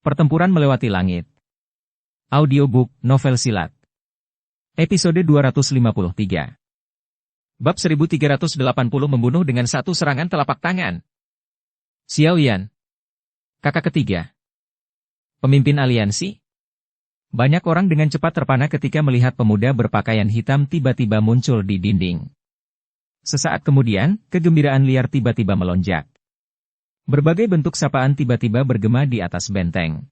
Pertempuran Melewati Langit. Audiobook, novel silat. Episode 253. Bab 1380 membunuh dengan satu serangan telapak tangan. Xiao Yan. Kakak ketiga. Pemimpin aliansi. Banyak orang dengan cepat terpana ketika melihat pemuda berpakaian hitam tiba-tiba muncul di dinding. Sesaat kemudian, kegembiraan liar tiba-tiba melonjak. Berbagai bentuk sapaan tiba-tiba bergema di atas benteng.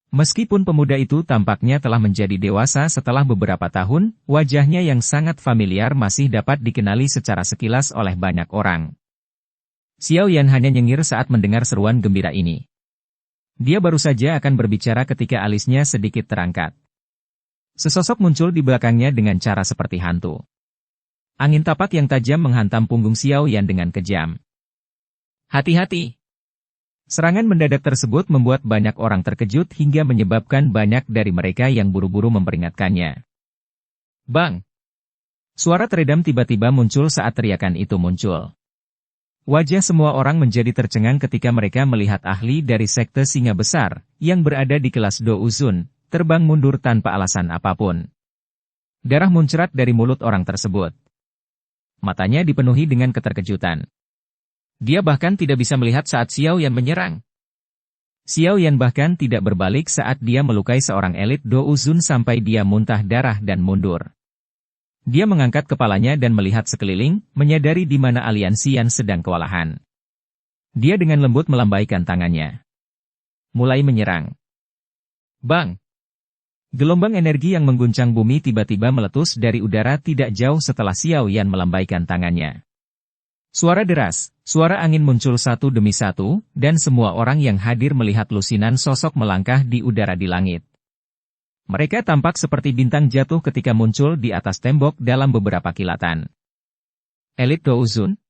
Meskipun pemuda itu tampaknya telah menjadi dewasa setelah beberapa tahun, wajahnya yang sangat familiar masih dapat dikenali secara sekilas oleh banyak orang. Xiao Yan hanya nyengir saat mendengar seruan gembira ini. Dia baru saja akan berbicara ketika alisnya sedikit terangkat. Sesosok muncul di belakangnya dengan cara seperti hantu. Angin tapak yang tajam menghantam punggung Xiao Yan dengan kejam. Hati-hati! Serangan mendadak tersebut membuat banyak orang terkejut hingga menyebabkan banyak dari mereka yang buru-buru memperingatkannya. Bang! Suara teredam tiba-tiba muncul saat teriakan itu muncul. Wajah semua orang menjadi tercengang ketika mereka melihat ahli dari sekte singa besar, yang berada di kelas Do Uzun, terbang mundur tanpa alasan apapun. Darah muncrat dari mulut orang tersebut. Matanya dipenuhi dengan keterkejutan. Dia bahkan tidak bisa melihat saat Xiao Yan menyerang. Xiao Yan bahkan tidak berbalik saat dia melukai seorang elit Do Uzun sampai dia muntah darah dan mundur. Dia mengangkat kepalanya dan melihat sekeliling, menyadari di mana aliansi Yan sedang kewalahan. Dia dengan lembut melambaikan tangannya. Mulai menyerang. Bang! Gelombang energi yang mengguncang bumi tiba-tiba meletus dari udara tidak jauh setelah Xiao Yan melambaikan tangannya. Suara deras, suara angin muncul satu demi satu, dan semua orang yang hadir melihat lusinan sosok melangkah di udara di langit. Mereka tampak seperti bintang jatuh ketika muncul di atas tembok dalam beberapa kilatan. Elit Do Uzun.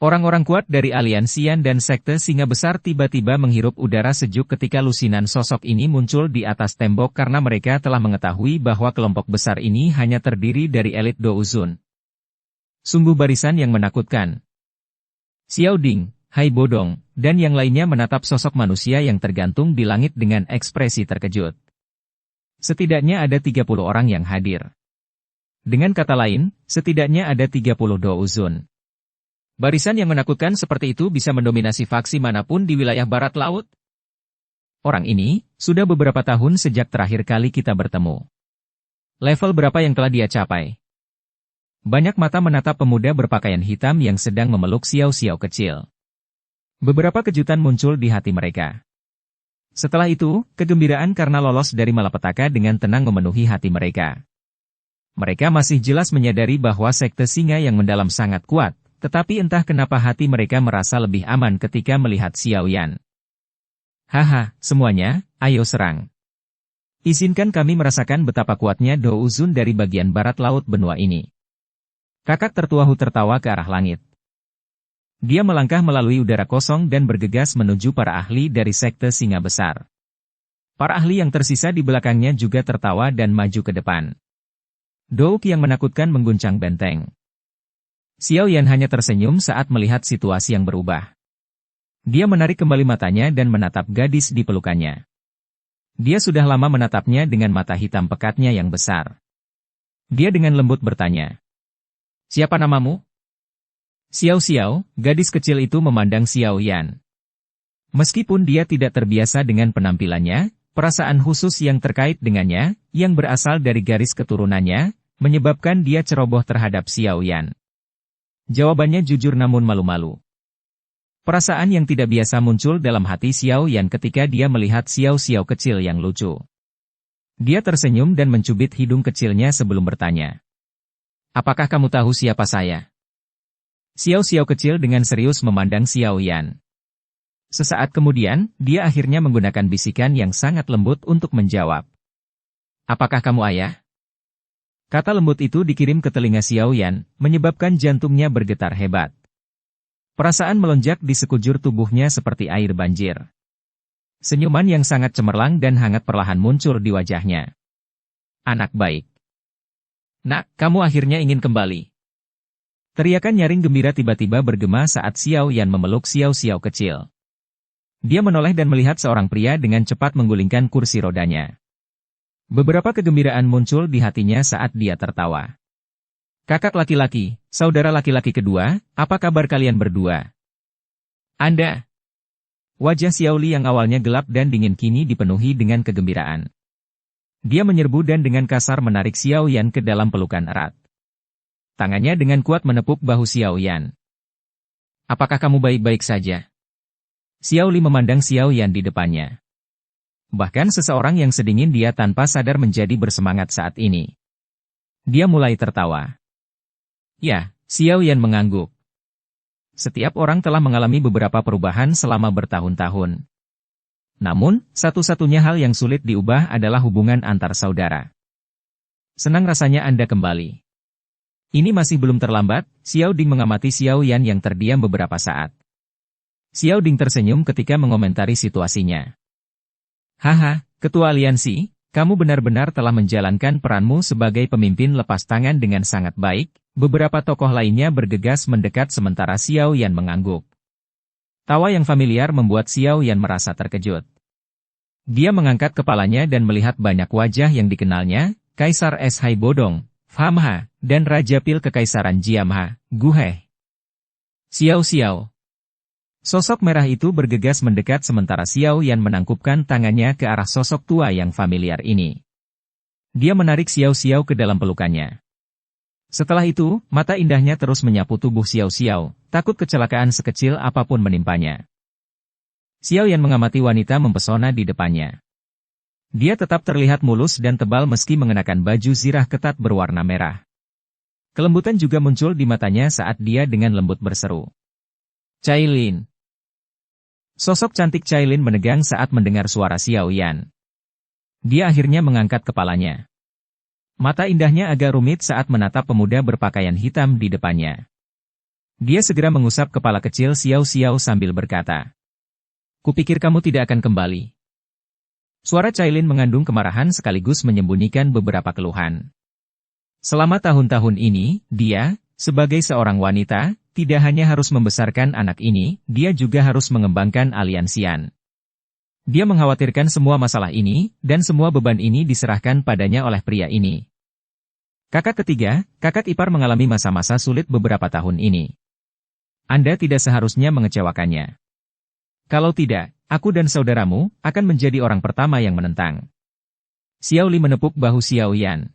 Orang-orang kuat dari aliansi Yan dan sekte singa besar tiba-tiba menghirup udara sejuk ketika lusinan sosok ini muncul di atas tembok karena mereka telah mengetahui bahwa kelompok besar ini hanya terdiri dari elit Do Uzun. Sungguh barisan yang menakutkan. Xiao Ding, Hai Bodong, dan yang lainnya menatap sosok manusia yang tergantung di langit dengan ekspresi terkejut. Setidaknya ada 30 orang yang hadir. Dengan kata lain, setidaknya ada 30 Do Uzun. Barisan yang menakutkan seperti itu bisa mendominasi faksi manapun di wilayah barat laut. Orang ini, sudah beberapa tahun sejak terakhir kali kita bertemu. Level berapa yang telah dia capai? Banyak mata menatap pemuda berpakaian hitam yang sedang memeluk Xiao kecil. Beberapa kejutan muncul di hati mereka. Setelah itu, kegembiraan karena lolos dari malapetaka dengan tenang memenuhi hati mereka. Mereka masih jelas menyadari bahwa sekte singa yang mendalam sangat kuat, tetapi entah kenapa hati mereka merasa lebih aman ketika melihat Xiao Yan. Haha, semuanya, ayo serang. Izinkan kami merasakan betapa kuatnya Do Uzun dari bagian barat laut benua ini. Kakak tertua Hu tertawa ke arah langit. Dia melangkah melalui udara kosong dan bergegas menuju para ahli dari sekte singa besar. Para ahli yang tersisa di belakangnya juga tertawa dan maju ke depan. Douk yang menakutkan mengguncang benteng. Xiao Yan hanya tersenyum saat melihat situasi yang berubah. Dia menarik kembali matanya dan menatap gadis di pelukannya. Dia sudah lama menatapnya dengan mata hitam pekatnya yang besar. Dia dengan lembut bertanya. Siapa namamu? Xiao, gadis kecil itu memandang Xiao Yan. Meskipun dia tidak terbiasa dengan penampilannya, perasaan khusus yang terkait dengannya, yang berasal dari garis keturunannya, menyebabkan dia ceroboh terhadap Xiao Yan. Jawabannya jujur namun malu-malu. Perasaan yang tidak biasa muncul dalam hati Xiao Yan ketika dia melihat Xiao kecil yang lucu. Dia tersenyum dan mencubit hidung kecilnya sebelum bertanya. Apakah kamu tahu siapa saya? Xiao kecil dengan serius memandang Xiao Yan. Sesaat kemudian, dia akhirnya menggunakan bisikan yang sangat lembut untuk menjawab. Apakah kamu ayah? Kata lembut itu dikirim ke telinga Xiao Yan, menyebabkan jantungnya bergetar hebat. Perasaan melonjak di sekujur tubuhnya seperti air banjir. Senyuman yang sangat cemerlang dan hangat perlahan muncul di wajahnya. Anak baik. Nak, kamu akhirnya ingin kembali. Teriakan nyaring gembira tiba-tiba bergema saat Xiao Yan memeluk Xiao kecil. Dia menoleh dan melihat seorang pria dengan cepat menggulingkan kursi rodanya. Beberapa kegembiraan muncul di hatinya saat dia tertawa. Kakak laki-laki, saudara laki-laki kedua, apa kabar kalian berdua? Anda. Wajah Xiaoli yang awalnya gelap dan dingin kini dipenuhi dengan kegembiraan. Dia menyerbu dan dengan kasar menarik Xiao Yan ke dalam pelukan erat. Tangannya dengan kuat menepuk bahu Xiao Yan. Apakah kamu baik-baik saja? Xiaoli memandang Xiao Yan di depannya. Bahkan seseorang yang sedingin dia tanpa sadar menjadi bersemangat saat ini. Dia mulai tertawa. Ya, Xiao Yan mengangguk. Setiap orang telah mengalami beberapa perubahan selama bertahun-tahun. Namun, satu-satunya hal yang sulit diubah adalah hubungan antar saudara. Senang rasanya Anda kembali. Ini masih belum terlambat, Xiao Ding mengamati Xiao Yan yang terdiam beberapa saat. Xiao Ding tersenyum ketika mengomentari situasinya. Haha, Ketua Aliansi, kamu benar-benar telah menjalankan peranmu sebagai pemimpin lepas tangan dengan sangat baik. Beberapa tokoh lainnya bergegas mendekat sementara Xiao Yan mengangguk. Tawa yang familiar membuat Xiao Yan merasa terkejut. Dia mengangkat kepalanya dan melihat banyak wajah yang dikenalnya, Kaisar Es Hai Bodong, Famha, dan Raja Pil Kekaisaran Jiamha, Guhe. Xiao. Sosok merah itu bergegas mendekat sementara Xiao Yan menangkupkan tangannya ke arah sosok tua yang familiar ini. Dia menarik Xiao ke dalam pelukannya. Setelah itu, mata indahnya terus menyapu tubuh Xiao, takut kecelakaan sekecil apapun menimpanya. Xiao Yan mengamati wanita mempesona di depannya. Dia tetap terlihat mulus dan tebal meski mengenakan baju zirah ketat berwarna merah. Kelembutan juga muncul di matanya saat dia dengan lembut berseru. Cailin. Sosok cantik Cailin menegang saat mendengar suara Xiao Yan. Dia akhirnya mengangkat kepalanya. Mata indahnya agak rumit saat menatap pemuda berpakaian hitam di depannya. Dia segera mengusap kepala kecil Xiao sambil berkata. Kupikir kamu tidak akan kembali. Suara Cailin mengandung kemarahan sekaligus menyembunyikan beberapa keluhan. Selama tahun-tahun ini, dia, sebagai seorang wanita, tidak hanya harus membesarkan anak ini, dia juga harus mengembangkan aliansian. Dia mengkhawatirkan semua masalah ini, dan semua beban ini diserahkan padanya oleh pria ini. Kakak ketiga, kakak ipar mengalami masa-masa sulit beberapa tahun ini. Anda tidak seharusnya mengecewakannya. Kalau tidak, aku dan saudaramu akan menjadi orang pertama yang menentang. Xiao Li menepuk bahu Xiao Yan.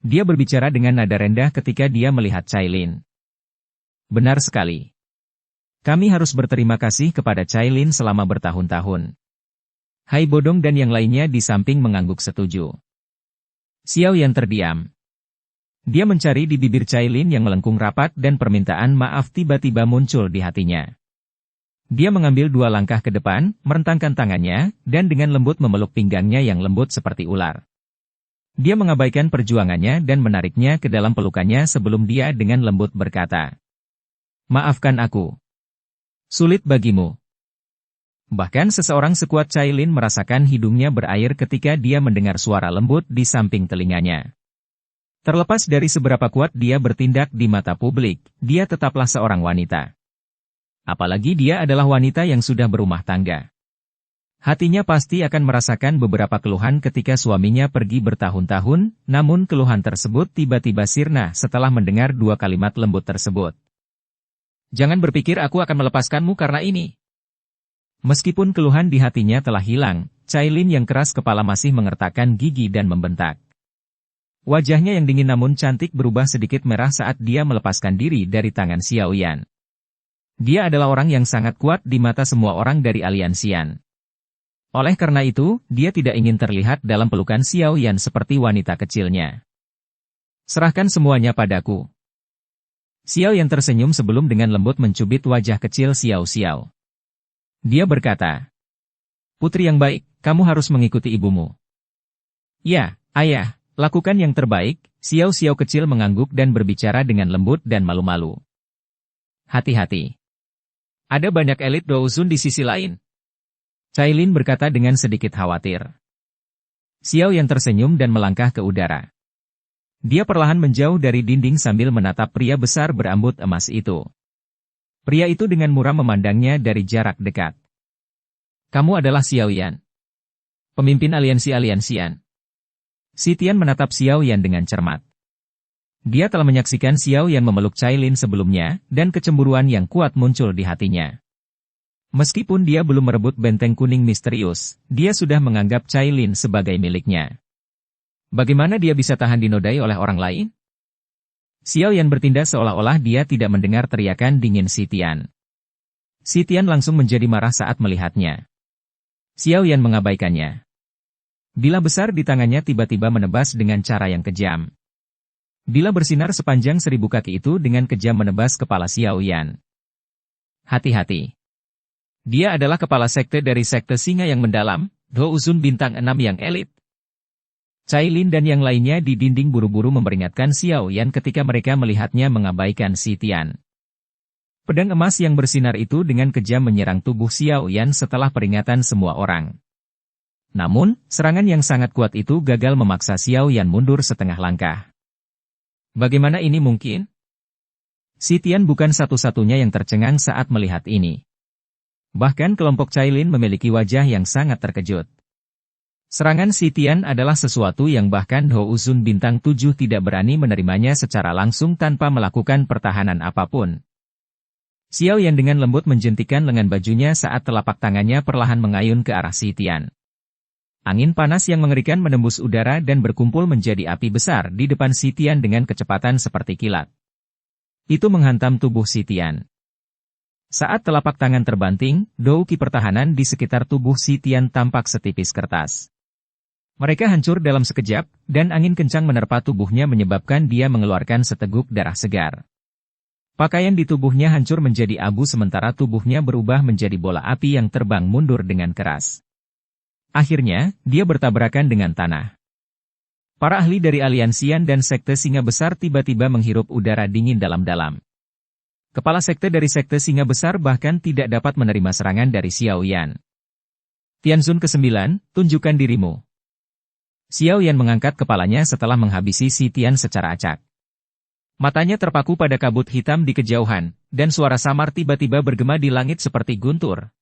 Dia berbicara dengan nada rendah ketika dia melihat Cailin. Benar sekali. Kami harus berterima kasih kepada Cailin selama bertahun-tahun. Hai Bodong dan yang lainnya di samping mengangguk setuju. Xiao Yan terdiam. Dia mencari di bibir Cailin yang melengkung rapat dan permintaan maaf tiba-tiba muncul di hatinya. Dia mengambil 2 langkah ke depan, merentangkan tangannya, dan dengan lembut memeluk pinggangnya yang lembut seperti ular. Dia mengabaikan perjuangannya dan menariknya ke dalam pelukannya sebelum dia dengan lembut berkata. Maafkan aku. Sulit bagimu. Bahkan seseorang sekuat Cailin merasakan hidungnya berair ketika dia mendengar suara lembut di samping telinganya. Terlepas dari seberapa kuat dia bertindak di mata publik, dia tetaplah seorang wanita. Apalagi dia adalah wanita yang sudah berumah tangga. Hatinya pasti akan merasakan beberapa keluhan ketika suaminya pergi bertahun-tahun, namun keluhan tersebut tiba-tiba sirna setelah mendengar 2 kalimat lembut tersebut. Jangan berpikir aku akan melepaskanmu karena ini. Meskipun keluhan di hatinya telah hilang, Cailin yang keras kepala masih mengertakkan gigi dan membentak. Wajahnya yang dingin namun cantik berubah sedikit merah saat dia melepaskan diri dari tangan Xiao Yan. Dia adalah orang yang sangat kuat di mata semua orang dari aliansian. Oleh karena itu, dia tidak ingin terlihat dalam pelukan Xiao Yan seperti wanita kecilnya. Serahkan semuanya padaku. Xiao Yan tersenyum sebelum dengan lembut mencubit wajah kecil Xiao. Dia berkata, Putri yang baik, kamu harus mengikuti ibumu. Ya, ayah, lakukan yang terbaik, Xiao kecil mengangguk dan berbicara dengan lembut dan malu-malu. Hati-hati. Ada banyak elit Douzun di sisi lain. Cailin berkata dengan sedikit khawatir. Xiao yang tersenyum dan melangkah ke udara. Dia perlahan menjauh dari dinding sambil menatap pria besar berambut emas itu. Pria itu dengan muram memandangnya dari jarak dekat. Kamu adalah Xiao Yan, pemimpin aliansi-aliansian. Si Tian menatap Xiao Yan dengan cermat. Dia telah menyaksikan Xiao Yan memeluk Cailin sebelumnya, dan kecemburuan yang kuat muncul di hatinya. Meskipun dia belum merebut benteng kuning misterius, dia sudah menganggap Cailin sebagai miliknya. Bagaimana dia bisa tahan dinodai oleh orang lain? Xiao Yan bertindak seolah-olah dia tidak mendengar teriakan dingin Si Tian. Si Tian langsung menjadi marah saat melihatnya. Xiao Yan mengabaikannya. Bila besar di tangannya tiba-tiba menebas dengan cara yang kejam. Bila bersinar sepanjang 1000 kaki itu dengan kejam menebas kepala Xiao Yan. Hati-hati. Dia adalah kepala sekte dari sekte singa yang mendalam, Do Uzun bintang 6 yang elit. Cailin dan yang lainnya di dinding buru-buru memperingatkan Xiao Yan ketika mereka melihatnya mengabaikan Si Tian. Pedang emas yang bersinar itu dengan kejam menyerang tubuh Xiao Yan setelah peringatan semua orang. Namun, serangan yang sangat kuat itu gagal memaksa Xiao Yan mundur setengah langkah. Bagaimana ini mungkin? Si Tian bukan satu-satunya yang tercengang saat melihat ini. Bahkan kelompok Cailin memiliki wajah yang sangat terkejut. Serangan Si Tian adalah sesuatu yang bahkan Ho Uzun bintang 7 tidak berani menerimanya secara langsung tanpa melakukan pertahanan apapun. Xiao Yan dengan lembut menjentikan lengan bajunya saat telapak tangannya perlahan mengayun ke arah Si Tian. Angin panas yang mengerikan menembus udara dan berkumpul menjadi api besar di depan Si Tian dengan kecepatan seperti kilat. Itu menghantam tubuh Si Tian. Saat telapak tangan terbanting, douki pertahanan di sekitar tubuh Si Tian tampak setipis kertas. Mereka hancur dalam sekejap, dan angin kencang menerpa tubuhnya menyebabkan dia mengeluarkan seteguk darah segar. Pakaian di tubuhnya hancur menjadi abu sementara tubuhnya berubah menjadi bola api yang terbang mundur dengan keras. Akhirnya, dia bertabrakan dengan tanah. Para ahli dari aliansian dan sekte singa besar tiba-tiba menghirup udara dingin dalam-dalam. Kepala sekte dari sekte singa besar bahkan tidak dapat menerima serangan dari Xiao Yan. Tianzun ke-9, tunjukkan dirimu. Xiao Yan mengangkat kepalanya setelah menghabisi Si Tian secara acak. Matanya terpaku pada kabut hitam di kejauhan, dan suara samar tiba-tiba bergema di langit seperti guntur.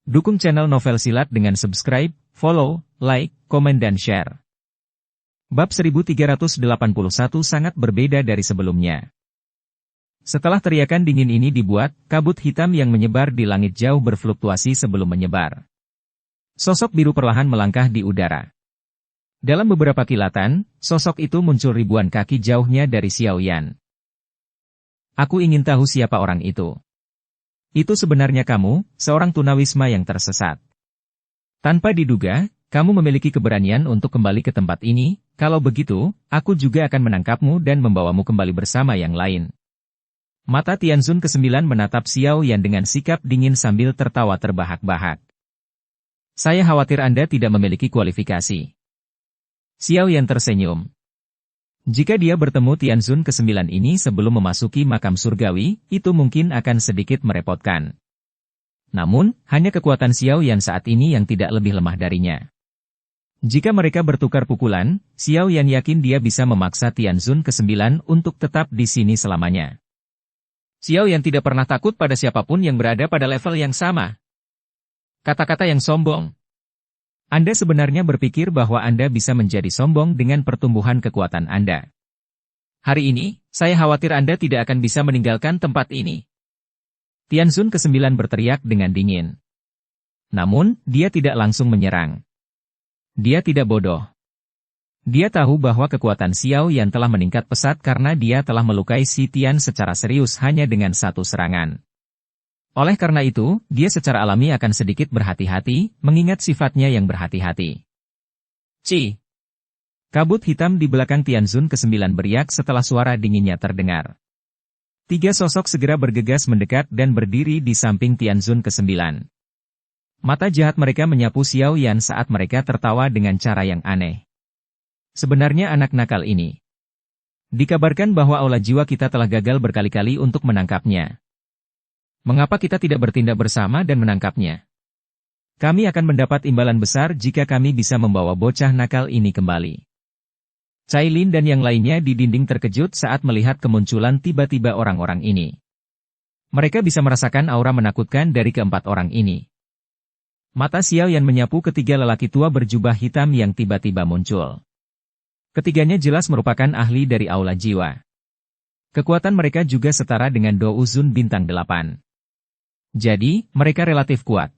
Dukung channel Novel Silat dengan subscribe, follow, like, komen dan share. Bab 1381 sangat berbeda dari sebelumnya. Setelah teriakan dingin ini dibuat, kabut hitam yang menyebar di langit jauh berfluktuasi sebelum menyebar. Sosok biru perlahan melangkah di udara. Dalam beberapa kilatan, sosok itu muncul ribuan kaki jauhnya dari Xiao Yan. Aku ingin tahu siapa orang itu. Itu sebenarnya kamu, seorang tunawisma yang tersesat. Tanpa diduga, kamu memiliki keberanian untuk kembali ke tempat ini, kalau begitu, aku juga akan menangkapmu dan membawamu kembali bersama yang lain. Mata Tianzun ke-9 menatap Xiao Yan dengan sikap dingin sambil tertawa terbahak-bahak. Saya khawatir Anda tidak memiliki kualifikasi. Xiao Yan tersenyum. Jika dia bertemu Tianzun ke-9 ini sebelum memasuki makam surgawi, itu mungkin akan sedikit merepotkan. Namun, hanya kekuatan Xiao Yan saat ini yang tidak lebih lemah darinya. Jika mereka bertukar pukulan, Xiao Yan yakin dia bisa memaksa Tianzun ke-9 untuk tetap di sini selamanya. Xiao Yan tidak pernah takut pada siapapun yang berada pada level yang sama. Kata-kata yang sombong. Anda sebenarnya berpikir bahwa Anda bisa menjadi sombong dengan pertumbuhan kekuatan Anda. Hari ini, saya khawatir Anda tidak akan bisa meninggalkan tempat ini. Tianzun ke-9 berteriak dengan dingin. Namun, dia tidak langsung menyerang. Dia tidak bodoh. Dia tahu bahwa kekuatan Xiao Yan telah meningkat pesat karena dia telah melukai Si Tian secara serius hanya dengan satu serangan. Oleh karena itu, dia secara alami akan sedikit berhati-hati, mengingat sifatnya yang berhati-hati. Ci! Kabut hitam di belakang Tianzun ke-9 beriak setelah suara dinginnya terdengar. 3 sosok segera bergegas mendekat dan berdiri di samping Tianzun ke-9. Mata jahat mereka menyapu Xiao Yan saat mereka tertawa dengan cara yang aneh. Sebenarnya anak nakal ini. Dikabarkan bahwa aula jiwa kita telah gagal berkali-kali untuk menangkapnya. Mengapa kita tidak bertindak bersama dan menangkapnya? Kami akan mendapat imbalan besar jika kami bisa membawa bocah nakal ini kembali. Cailin dan yang lainnya di dinding terkejut saat melihat kemunculan tiba-tiba orang-orang ini. Mereka bisa merasakan aura menakutkan dari keempat orang ini. Mata Xiao Yan menyapu ketiga lelaki tua berjubah hitam yang tiba-tiba muncul. Ketiganya jelas merupakan ahli dari aula jiwa. Kekuatan mereka juga setara dengan Do Uzun bintang 8. Jadi, mereka relatif kuat.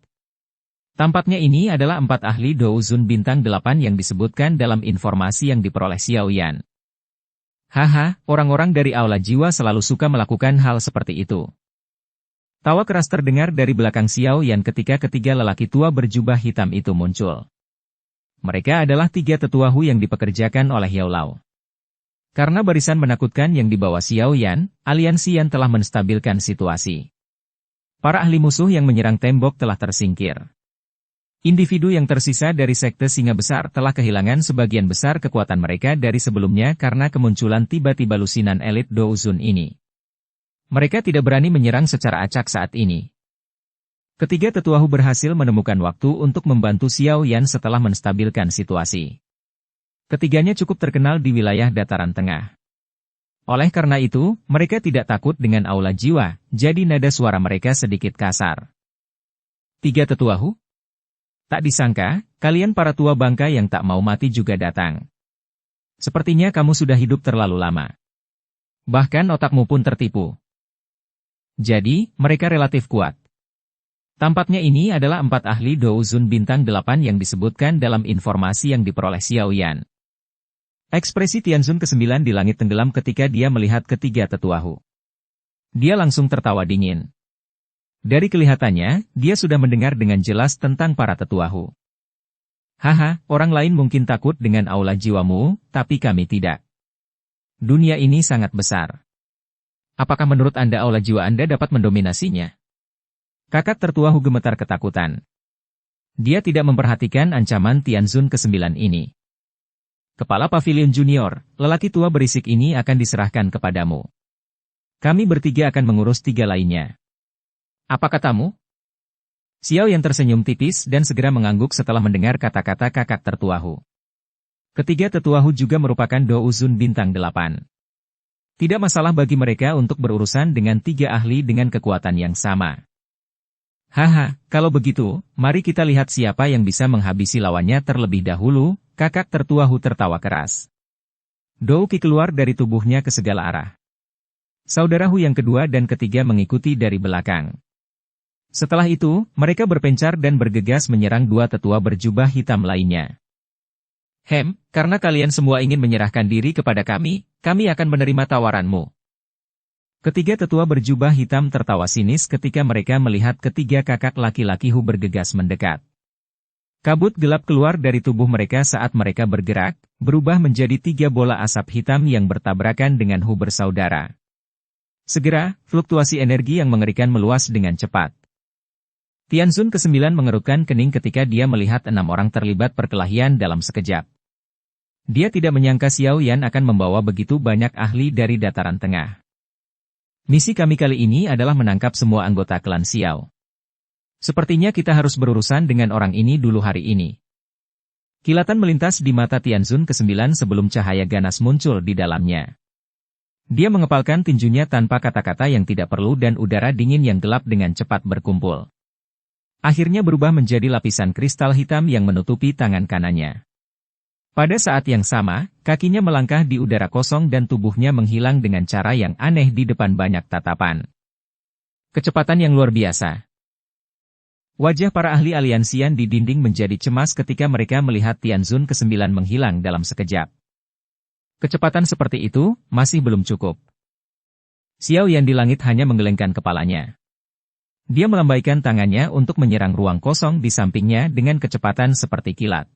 Tampaknya ini adalah 4 ahli Do Uzun bintang 8 yang disebutkan dalam informasi yang diperoleh Xiao Yan. Haha, orang-orang dari aula jiwa selalu suka melakukan hal seperti itu. Tawa keras terdengar dari belakang Xiao Yan ketika ketiga lelaki tua berjubah hitam itu muncul. Mereka adalah 3 tetua Hu yang dipekerjakan oleh Yao Lao. Karena barisan menakutkan yang dibawa Xiao Yan, aliansi Yan telah menstabilkan situasi. Para ahli musuh yang menyerang tembok telah tersingkir. Individu yang tersisa dari sekte singa besar telah kehilangan sebagian besar kekuatan mereka dari sebelumnya karena kemunculan tiba-tiba lusinan elit Do Uzun ini. Mereka tidak berani menyerang secara acak saat ini. Ketiga tetua Hu berhasil menemukan waktu untuk membantu Xiao Yan setelah menstabilkan situasi. Ketiganya cukup terkenal di wilayah dataran tengah. Oleh karena itu, mereka tidak takut dengan aula jiwa, jadi nada suara mereka sedikit kasar. 3 tetua Hu? Tak disangka, kalian para tua bangka yang tak mau mati juga datang. Sepertinya kamu sudah hidup terlalu lama. Bahkan otakmu pun tertipu. Jadi, mereka relatif kuat. Tampaknya ini adalah 4 ahli Do Uzun bintang 8 yang disebutkan dalam informasi yang diperoleh Xiao Yan. Ekspresi Tianzun ke-9 di langit tenggelam ketika dia melihat ketiga tetua Hu. Dia langsung tertawa dingin. Dari kelihatannya, dia sudah mendengar dengan jelas tentang para tetua Hu. Haha, orang lain mungkin takut dengan aula jiwamu, tapi kami tidak. Dunia ini sangat besar. Apakah menurut Anda aula jiwa Anda dapat mendominasinya? Kakak tertua Hu gemetar ketakutan. Dia tidak memperhatikan ancaman Tianzun ke-9 ini. Kepala Pavilion Junior, lelaki tua berisik ini akan diserahkan kepadamu. Kami bertiga akan mengurus 3 lainnya. Apa katamu? Xiao yang tersenyum tipis dan segera mengangguk setelah mendengar kata-kata kakak tertua Hu. Ketiga tetua Hu juga merupakan Do Uzun bintang 8. Tidak masalah bagi mereka untuk berurusan dengan 3 ahli dengan kekuatan yang sama. Haha, kalau begitu, mari kita lihat siapa yang bisa menghabisi lawannya terlebih dahulu, kakak tertua Hu tertawa keras. Do Qi keluar dari tubuhnya ke segala arah. Saudara Hu yang kedua dan ketiga mengikuti dari belakang. Setelah itu, mereka berpencar dan bergegas menyerang 2 tetua berjubah hitam lainnya. Karena kalian semua ingin menyerahkan diri kepada kami akan menerima tawaranmu. Ketiga tetua berjubah hitam tertawa sinis ketika mereka melihat ketiga kakak laki-laki Hu bergegas mendekat. Kabut gelap keluar dari tubuh mereka saat mereka bergerak, berubah menjadi 3 bola asap hitam yang bertabrakan dengan Hu bersaudara. Segera, fluktuasi energi yang mengerikan meluas dengan cepat. Tianzun ke-9 mengerutkan kening ketika dia melihat 6 orang terlibat perkelahian dalam sekejap. Dia tidak menyangka Xiao Yan akan membawa begitu banyak ahli dari dataran tengah. Misi kami kali ini adalah menangkap semua anggota klan Xiao. Sepertinya kita harus berurusan dengan orang ini dulu hari ini. Kilatan melintas di mata Tianzun ke-9 sebelum cahaya ganas muncul di dalamnya. Dia mengepalkan tinjunya tanpa kata-kata yang tidak perlu dan udara dingin yang gelap dengan cepat berkumpul. Akhirnya berubah menjadi lapisan kristal hitam yang menutupi tangan kanannya. Pada saat yang sama, kakinya melangkah di udara kosong dan tubuhnya menghilang dengan cara yang aneh di depan banyak tatapan. Kecepatan yang luar biasa. Wajah para ahli aliansian di dinding menjadi cemas ketika mereka melihat Tianzun ke-9 menghilang dalam sekejap. Kecepatan seperti itu masih belum cukup. Xiao Yan di langit hanya menggelengkan kepalanya. Dia melambaikan tangannya untuk menyerang ruang kosong di sampingnya dengan kecepatan seperti kilat.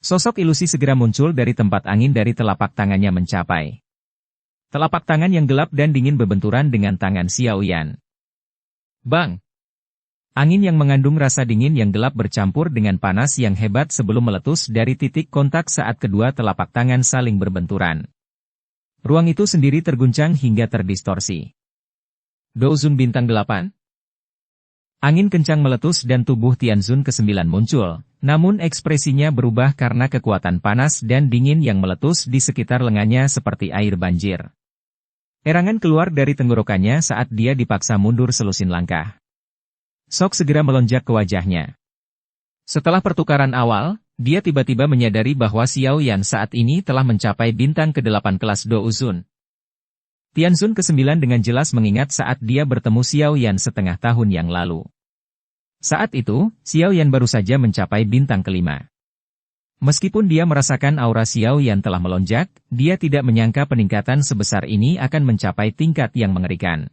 Sosok ilusi segera muncul dari tempat angin dari telapak tangannya mencapai. Telapak tangan yang gelap dan dingin berbenturan dengan tangan Xiao Yan. Bang! Angin yang mengandung rasa dingin yang gelap bercampur dengan panas yang hebat sebelum meletus dari titik kontak saat kedua telapak tangan saling berbenturan. Ruang itu sendiri terguncang hingga terdistorsi. Do Uzun bintang 8? Angin kencang meletus dan tubuh Tianzun ke-9 muncul, namun ekspresinya berubah karena kekuatan panas dan dingin yang meletus di sekitar lengannya seperti air banjir. Erangan keluar dari tenggorokannya saat dia dipaksa mundur selusin langkah. Shock segera melonjak ke wajahnya. Setelah pertukaran awal, dia tiba-tiba menyadari bahwa Xiao Yan saat ini telah mencapai bintang ke-8 kelas Douzun. Tianzun ke-9 dengan jelas mengingat saat dia bertemu Xiao Yan setengah tahun yang lalu. Saat itu, Xiao Yan baru saja mencapai bintang ke-5. Meskipun dia merasakan aura Xiao Yan telah melonjak, dia tidak menyangka peningkatan sebesar ini akan mencapai tingkat yang mengerikan.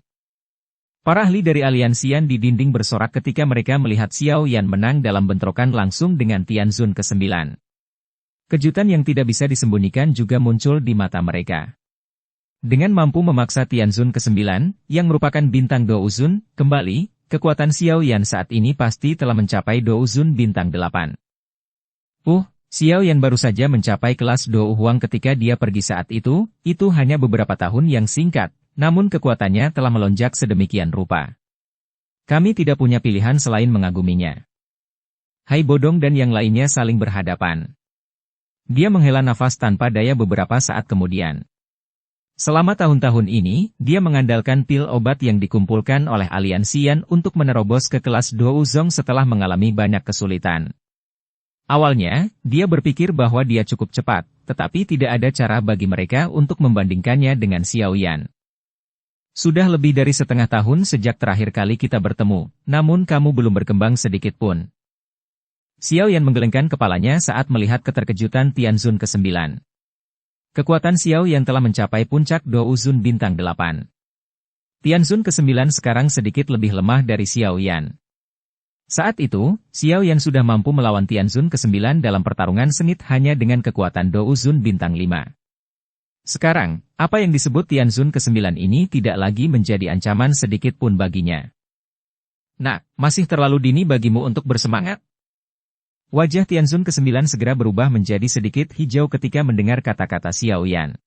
Para ahli dari aliansian di dinding bersorak ketika mereka melihat Xiao Yan menang dalam bentrokan langsung dengan Tianzun ke-9. Kejutan yang tidak bisa disembunyikan juga muncul di mata mereka. Dengan mampu memaksa Tianzun ke-9, yang merupakan bintang Douzun, kembali, kekuatan Xiao Yan saat ini pasti telah mencapai Douzun bintang 8. Xiao Yan baru saja mencapai kelas Dou Huang ketika dia pergi saat itu hanya beberapa tahun yang singkat, namun kekuatannya telah melonjak sedemikian rupa. Kami tidak punya pilihan selain mengaguminya. Hai Bodong dan yang lainnya saling berhadapan. Dia menghela nafas tanpa daya beberapa saat kemudian. Selama tahun-tahun ini, dia mengandalkan pil obat yang dikumpulkan oleh aliansian untuk menerobos ke kelas Douzong setelah mengalami banyak kesulitan. Awalnya, dia berpikir bahwa dia cukup cepat, tetapi tidak ada cara bagi mereka untuk membandingkannya dengan Xiao Yan. Sudah lebih dari setengah tahun sejak terakhir kali kita bertemu, namun kamu belum berkembang sedikit pun. Xiao Yan menggelengkan kepalanya saat melihat keterkejutan Tianzun ke-9. Kekuatan Xiao Yan telah mencapai puncak Douzun bintang 8. Tianzun ke-9 sekarang sedikit lebih lemah dari Xiao Yan. Saat itu, Xiao Yan sudah mampu melawan Tianzun ke-9 dalam pertarungan sengit hanya dengan kekuatan Douzun bintang 5. Sekarang, apa yang disebut Tianzun ke-9 ini tidak lagi menjadi ancaman sedikit pun baginya. Nah, masih terlalu dini bagimu untuk bersemangat? Wajah Tianzun ke-9 segera berubah menjadi sedikit hijau ketika mendengar kata-kata Xiao Yan.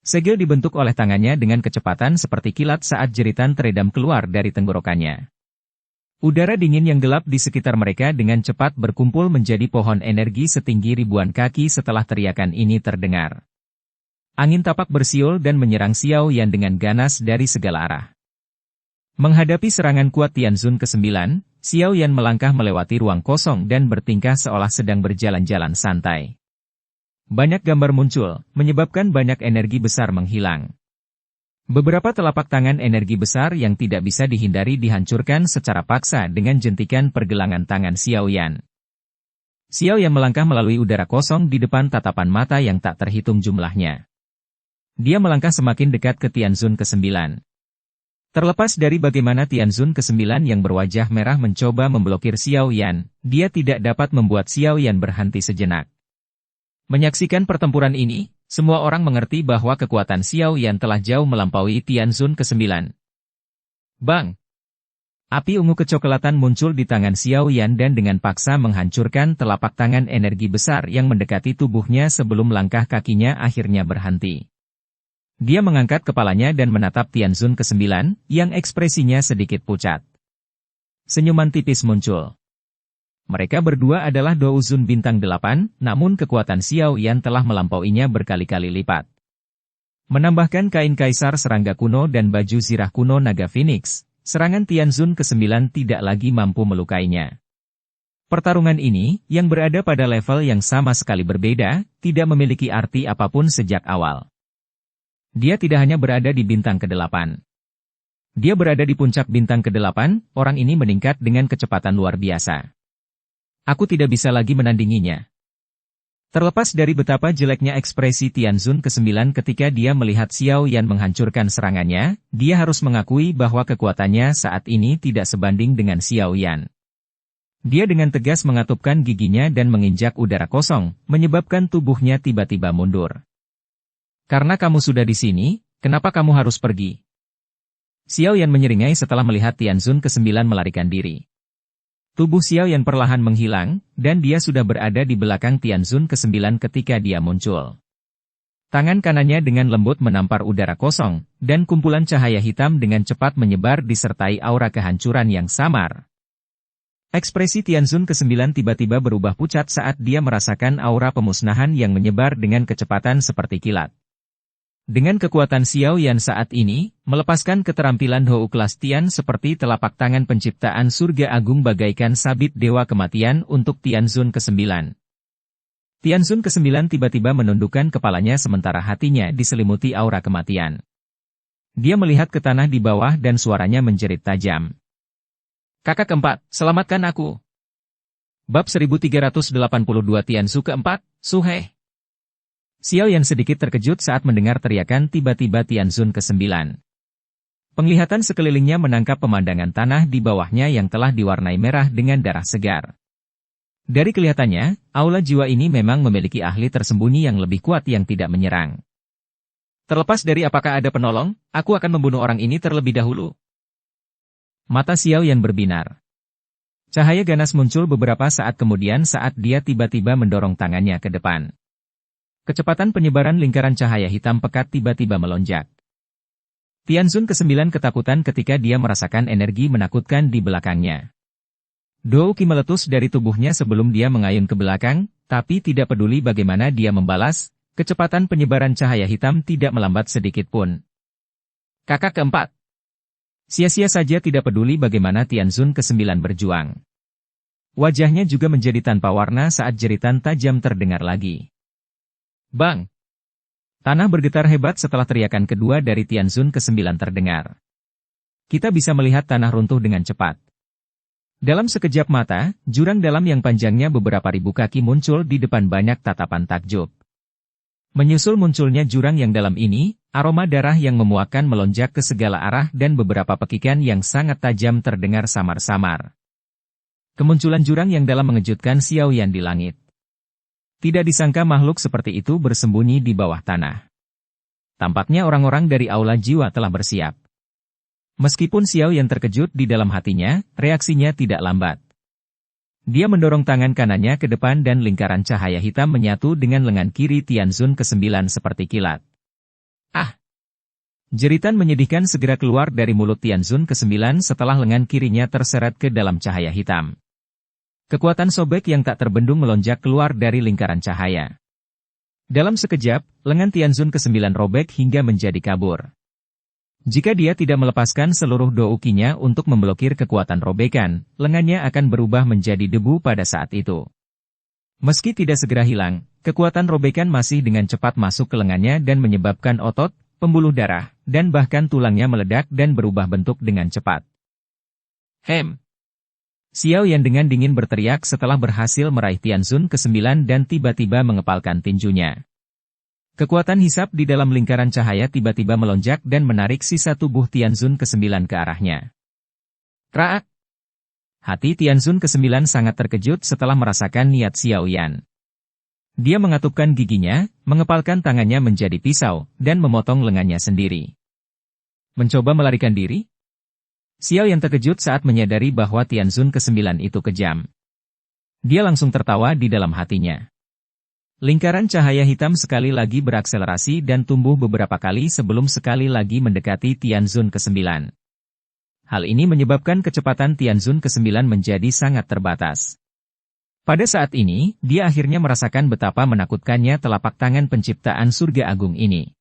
Segel dibentuk oleh tangannya dengan kecepatan seperti kilat saat jeritan teredam keluar dari tenggorokannya. Udara dingin yang gelap di sekitar mereka dengan cepat berkumpul menjadi pohon energi setinggi ribuan kaki setelah teriakan ini terdengar. Angin tapak bersiul dan menyerang Xiao Yan dengan ganas dari segala arah. Menghadapi serangan kuat Tianzun ke-9, Xiao Yan melangkah melewati ruang kosong dan bertingkah seolah sedang berjalan-jalan santai. Banyak gambar muncul, menyebabkan banyak energi besar menghilang. Beberapa telapak tangan energi besar yang tidak bisa dihindari dihancurkan secara paksa dengan jentikan pergelangan tangan Xiao Yan. Xiao Yan melangkah melalui udara kosong di depan tatapan mata yang tak terhitung jumlahnya. Dia melangkah semakin dekat ke Tianzun ke-9. Terlepas dari bagaimana Tianzun ke-9 yang berwajah merah mencoba memblokir Xiao Yan, dia tidak dapat membuat Xiao Yan berhenti sejenak. Menyaksikan pertempuran ini, semua orang mengerti bahwa kekuatan Xiao Yan telah jauh melampaui Tianzun ke-9. Bang! Api ungu kecoklatan muncul di tangan Xiao Yan dan dengan paksa menghancurkan telapak tangan energi besar yang mendekati tubuhnya sebelum langkah kakinya akhirnya berhenti. Dia mengangkat kepalanya dan menatap Tianzun ke-9, yang ekspresinya sedikit pucat. Senyuman tipis muncul. Mereka berdua adalah Douzun bintang 8, namun kekuatan Xiao Yan telah melampauinya berkali-kali lipat. Menambahkan kain kaisar serangga kuno dan baju zirah kuno naga Phoenix, serangan Tianzun ke-9 tidak lagi mampu melukainya. Pertarungan ini, yang berada pada level yang sama sekali berbeda, tidak memiliki arti apapun sejak awal. Dia tidak hanya berada di bintang ke-8. Dia berada di puncak bintang ke-8, orang ini meningkat dengan kecepatan luar biasa. Aku tidak bisa lagi menandinginya. Terlepas dari betapa jeleknya ekspresi Tianzun ke-9 ketika dia melihat Xiao Yan menghancurkan serangannya, dia harus mengakui bahwa kekuatannya saat ini tidak sebanding dengan Xiao Yan. Dia dengan tegas mengatupkan giginya dan menginjak udara kosong, menyebabkan tubuhnya tiba-tiba mundur. Karena kamu sudah di sini, kenapa kamu harus pergi? Xiao Yan menyeringai setelah melihat Tianzun ke-9 melarikan diri. Tubuh Xiao Yan perlahan menghilang, dan dia sudah berada di belakang Tianzun ke-9 ketika dia muncul. Tangan kanannya dengan lembut menampar udara kosong, dan kumpulan cahaya hitam dengan cepat menyebar disertai aura kehancuran yang samar. Ekspresi Tianzun ke-9 tiba-tiba berubah pucat saat dia merasakan aura pemusnahan yang menyebar dengan kecepatan seperti kilat. Dengan kekuatan Xiao Yan saat ini, melepaskan keterampilan Hou kelas Tian seperti telapak tangan penciptaan surga agung bagaikan sabit dewa kematian untuk Tianzun ke-9. Tianzun ke-9 tiba-tiba menundukkan kepalanya sementara hatinya diselimuti aura kematian. Dia melihat ke tanah di bawah dan suaranya menjerit tajam. Kakak keempat, selamatkan aku. Bab 1382 Tianzu keempat, Suhe. Xiao Yan sedikit terkejut saat mendengar teriakan tiba-tiba Tianzun ke-9. Penglihatan sekelilingnya menangkap pemandangan tanah di bawahnya yang telah diwarnai merah dengan darah segar. Dari kelihatannya, aula jiwa ini memang memiliki ahli tersembunyi yang lebih kuat yang tidak menyerang. Terlepas dari apakah ada penolong, aku akan membunuh orang ini terlebih dahulu. Mata Xiao Yan berbinar. Cahaya ganas muncul beberapa saat kemudian saat dia tiba-tiba mendorong tangannya ke depan. Kecepatan penyebaran lingkaran cahaya hitam pekat tiba-tiba melonjak. Tianzun ke-9 ketakutan ketika dia merasakan energi menakutkan di belakangnya. Dou Qi meletus dari tubuhnya sebelum dia mengayun ke belakang, tapi tidak peduli bagaimana dia membalas, kecepatan penyebaran cahaya hitam tidak melambat sedikit pun. Kakak keempat. Sia-sia saja tidak peduli bagaimana Tianzun ke-9 berjuang. Wajahnya juga menjadi tanpa warna saat jeritan tajam terdengar lagi. Bang! Tanah bergetar hebat setelah teriakan kedua dari Tianzun ke-9 terdengar. Kita bisa melihat tanah runtuh dengan cepat. Dalam sekejap mata, jurang dalam yang panjangnya beberapa ribu kaki muncul di depan banyak tatapan takjub. Menyusul munculnya jurang yang dalam ini, aroma darah yang memuakkan melonjak ke segala arah dan beberapa pekikan yang sangat tajam terdengar samar-samar. Kemunculan jurang yang dalam mengejutkan Xiao Yan di langit. Tidak disangka makhluk seperti itu bersembunyi di bawah tanah. Tampaknya orang-orang dari aula jiwa telah bersiap. Meskipun Xiao Yan terkejut di dalam hatinya, reaksinya tidak lambat. Dia mendorong tangan kanannya ke depan dan lingkaran cahaya hitam menyatu dengan lengan kiri Tianzun ke-9 seperti kilat. Ah! Jeritan menyedihkan segera keluar dari mulut Tianzun ke-9 setelah lengan kirinya terseret ke dalam cahaya hitam. Kekuatan sobek yang tak terbendung melonjak keluar dari lingkaran cahaya. Dalam sekejap, lengan Tianzun ke-9 robek hingga menjadi kabur. Jika dia tidak melepaskan seluruh Dou Qi-nya untuk memblokir kekuatan robekan, lengannya akan berubah menjadi debu pada saat itu. Meski tidak segera hilang, kekuatan robekan masih dengan cepat masuk ke lengannya dan menyebabkan otot, pembuluh darah, dan bahkan tulangnya meledak dan berubah bentuk dengan cepat. Hem! Xiao Yan dengan dingin berteriak setelah berhasil meraih Tianzun ke-9 dan tiba-tiba mengepalkan tinjunya. Kekuatan hisap di dalam lingkaran cahaya tiba-tiba melonjak dan menarik sisa tubuh Tianzun ke-9 ke arahnya. Kraak! Hati Tianzun ke-9 sangat terkejut setelah merasakan niat Xiao Yan. Dia mengatupkan giginya, mengepalkan tangannya menjadi pisau, dan memotong lengannya sendiri. Mencoba melarikan diri? Xiao Yan terkejut saat menyadari bahwa Tianzun ke-9 itu kejam. Dia langsung tertawa di dalam hatinya. Lingkaran cahaya hitam sekali lagi berakselerasi dan tumbuh beberapa kali sebelum sekali lagi mendekati Tianzun ke-9. Hal ini menyebabkan kecepatan Tianzun ke-9 menjadi sangat terbatas. Pada saat ini, dia akhirnya merasakan betapa menakutkannya telapak tangan penciptaan surga agung ini.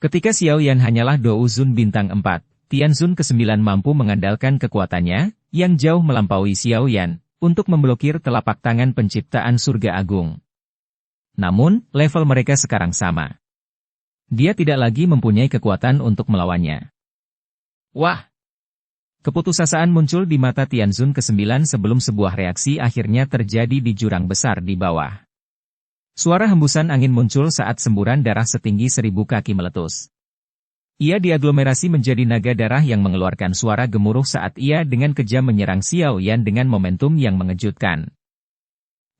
Ketika Xiao Yan hanyalah Dou Zun bintang 4, Tianzun ke-9 mampu mengandalkan kekuatannya, yang jauh melampaui Xiao Yan, untuk memblokir telapak tangan penciptaan surga agung. Namun, level mereka sekarang sama. Dia tidak lagi mempunyai kekuatan untuk melawannya. Wah! Keputusasaan muncul di mata Tianzun ke-9 sebelum sebuah reaksi akhirnya terjadi di jurang besar di bawah. Suara hembusan angin muncul saat semburan darah setinggi 1000 kaki meletus. Ia diaglomerasi menjadi naga darah yang mengeluarkan suara gemuruh saat ia dengan kejam menyerang Xiao Yan dengan momentum yang mengejutkan.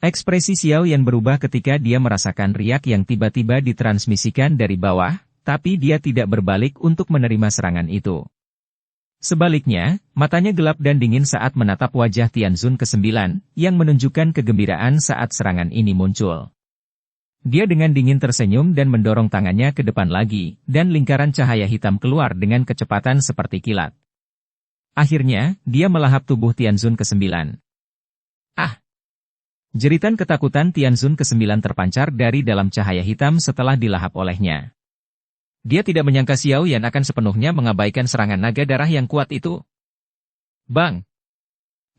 Ekspresi Xiao Yan berubah ketika dia merasakan riak yang tiba-tiba ditransmisikan dari bawah, tapi dia tidak berbalik untuk menerima serangan itu. Sebaliknya, matanya gelap dan dingin saat menatap wajah Tianzun ke-9, yang menunjukkan kegembiraan saat serangan ini muncul. Dia dengan dingin tersenyum dan mendorong tangannya ke depan lagi, dan lingkaran cahaya hitam keluar dengan kecepatan seperti kilat. Akhirnya, dia melahap tubuh Tianzun ke-9. Ah! Jeritan ketakutan Tianzun ke-9 terpancar dari dalam cahaya hitam setelah dilahap olehnya. Dia tidak menyangka Xiao Yan akan sepenuhnya mengabaikan serangan naga darah yang kuat itu. Bang!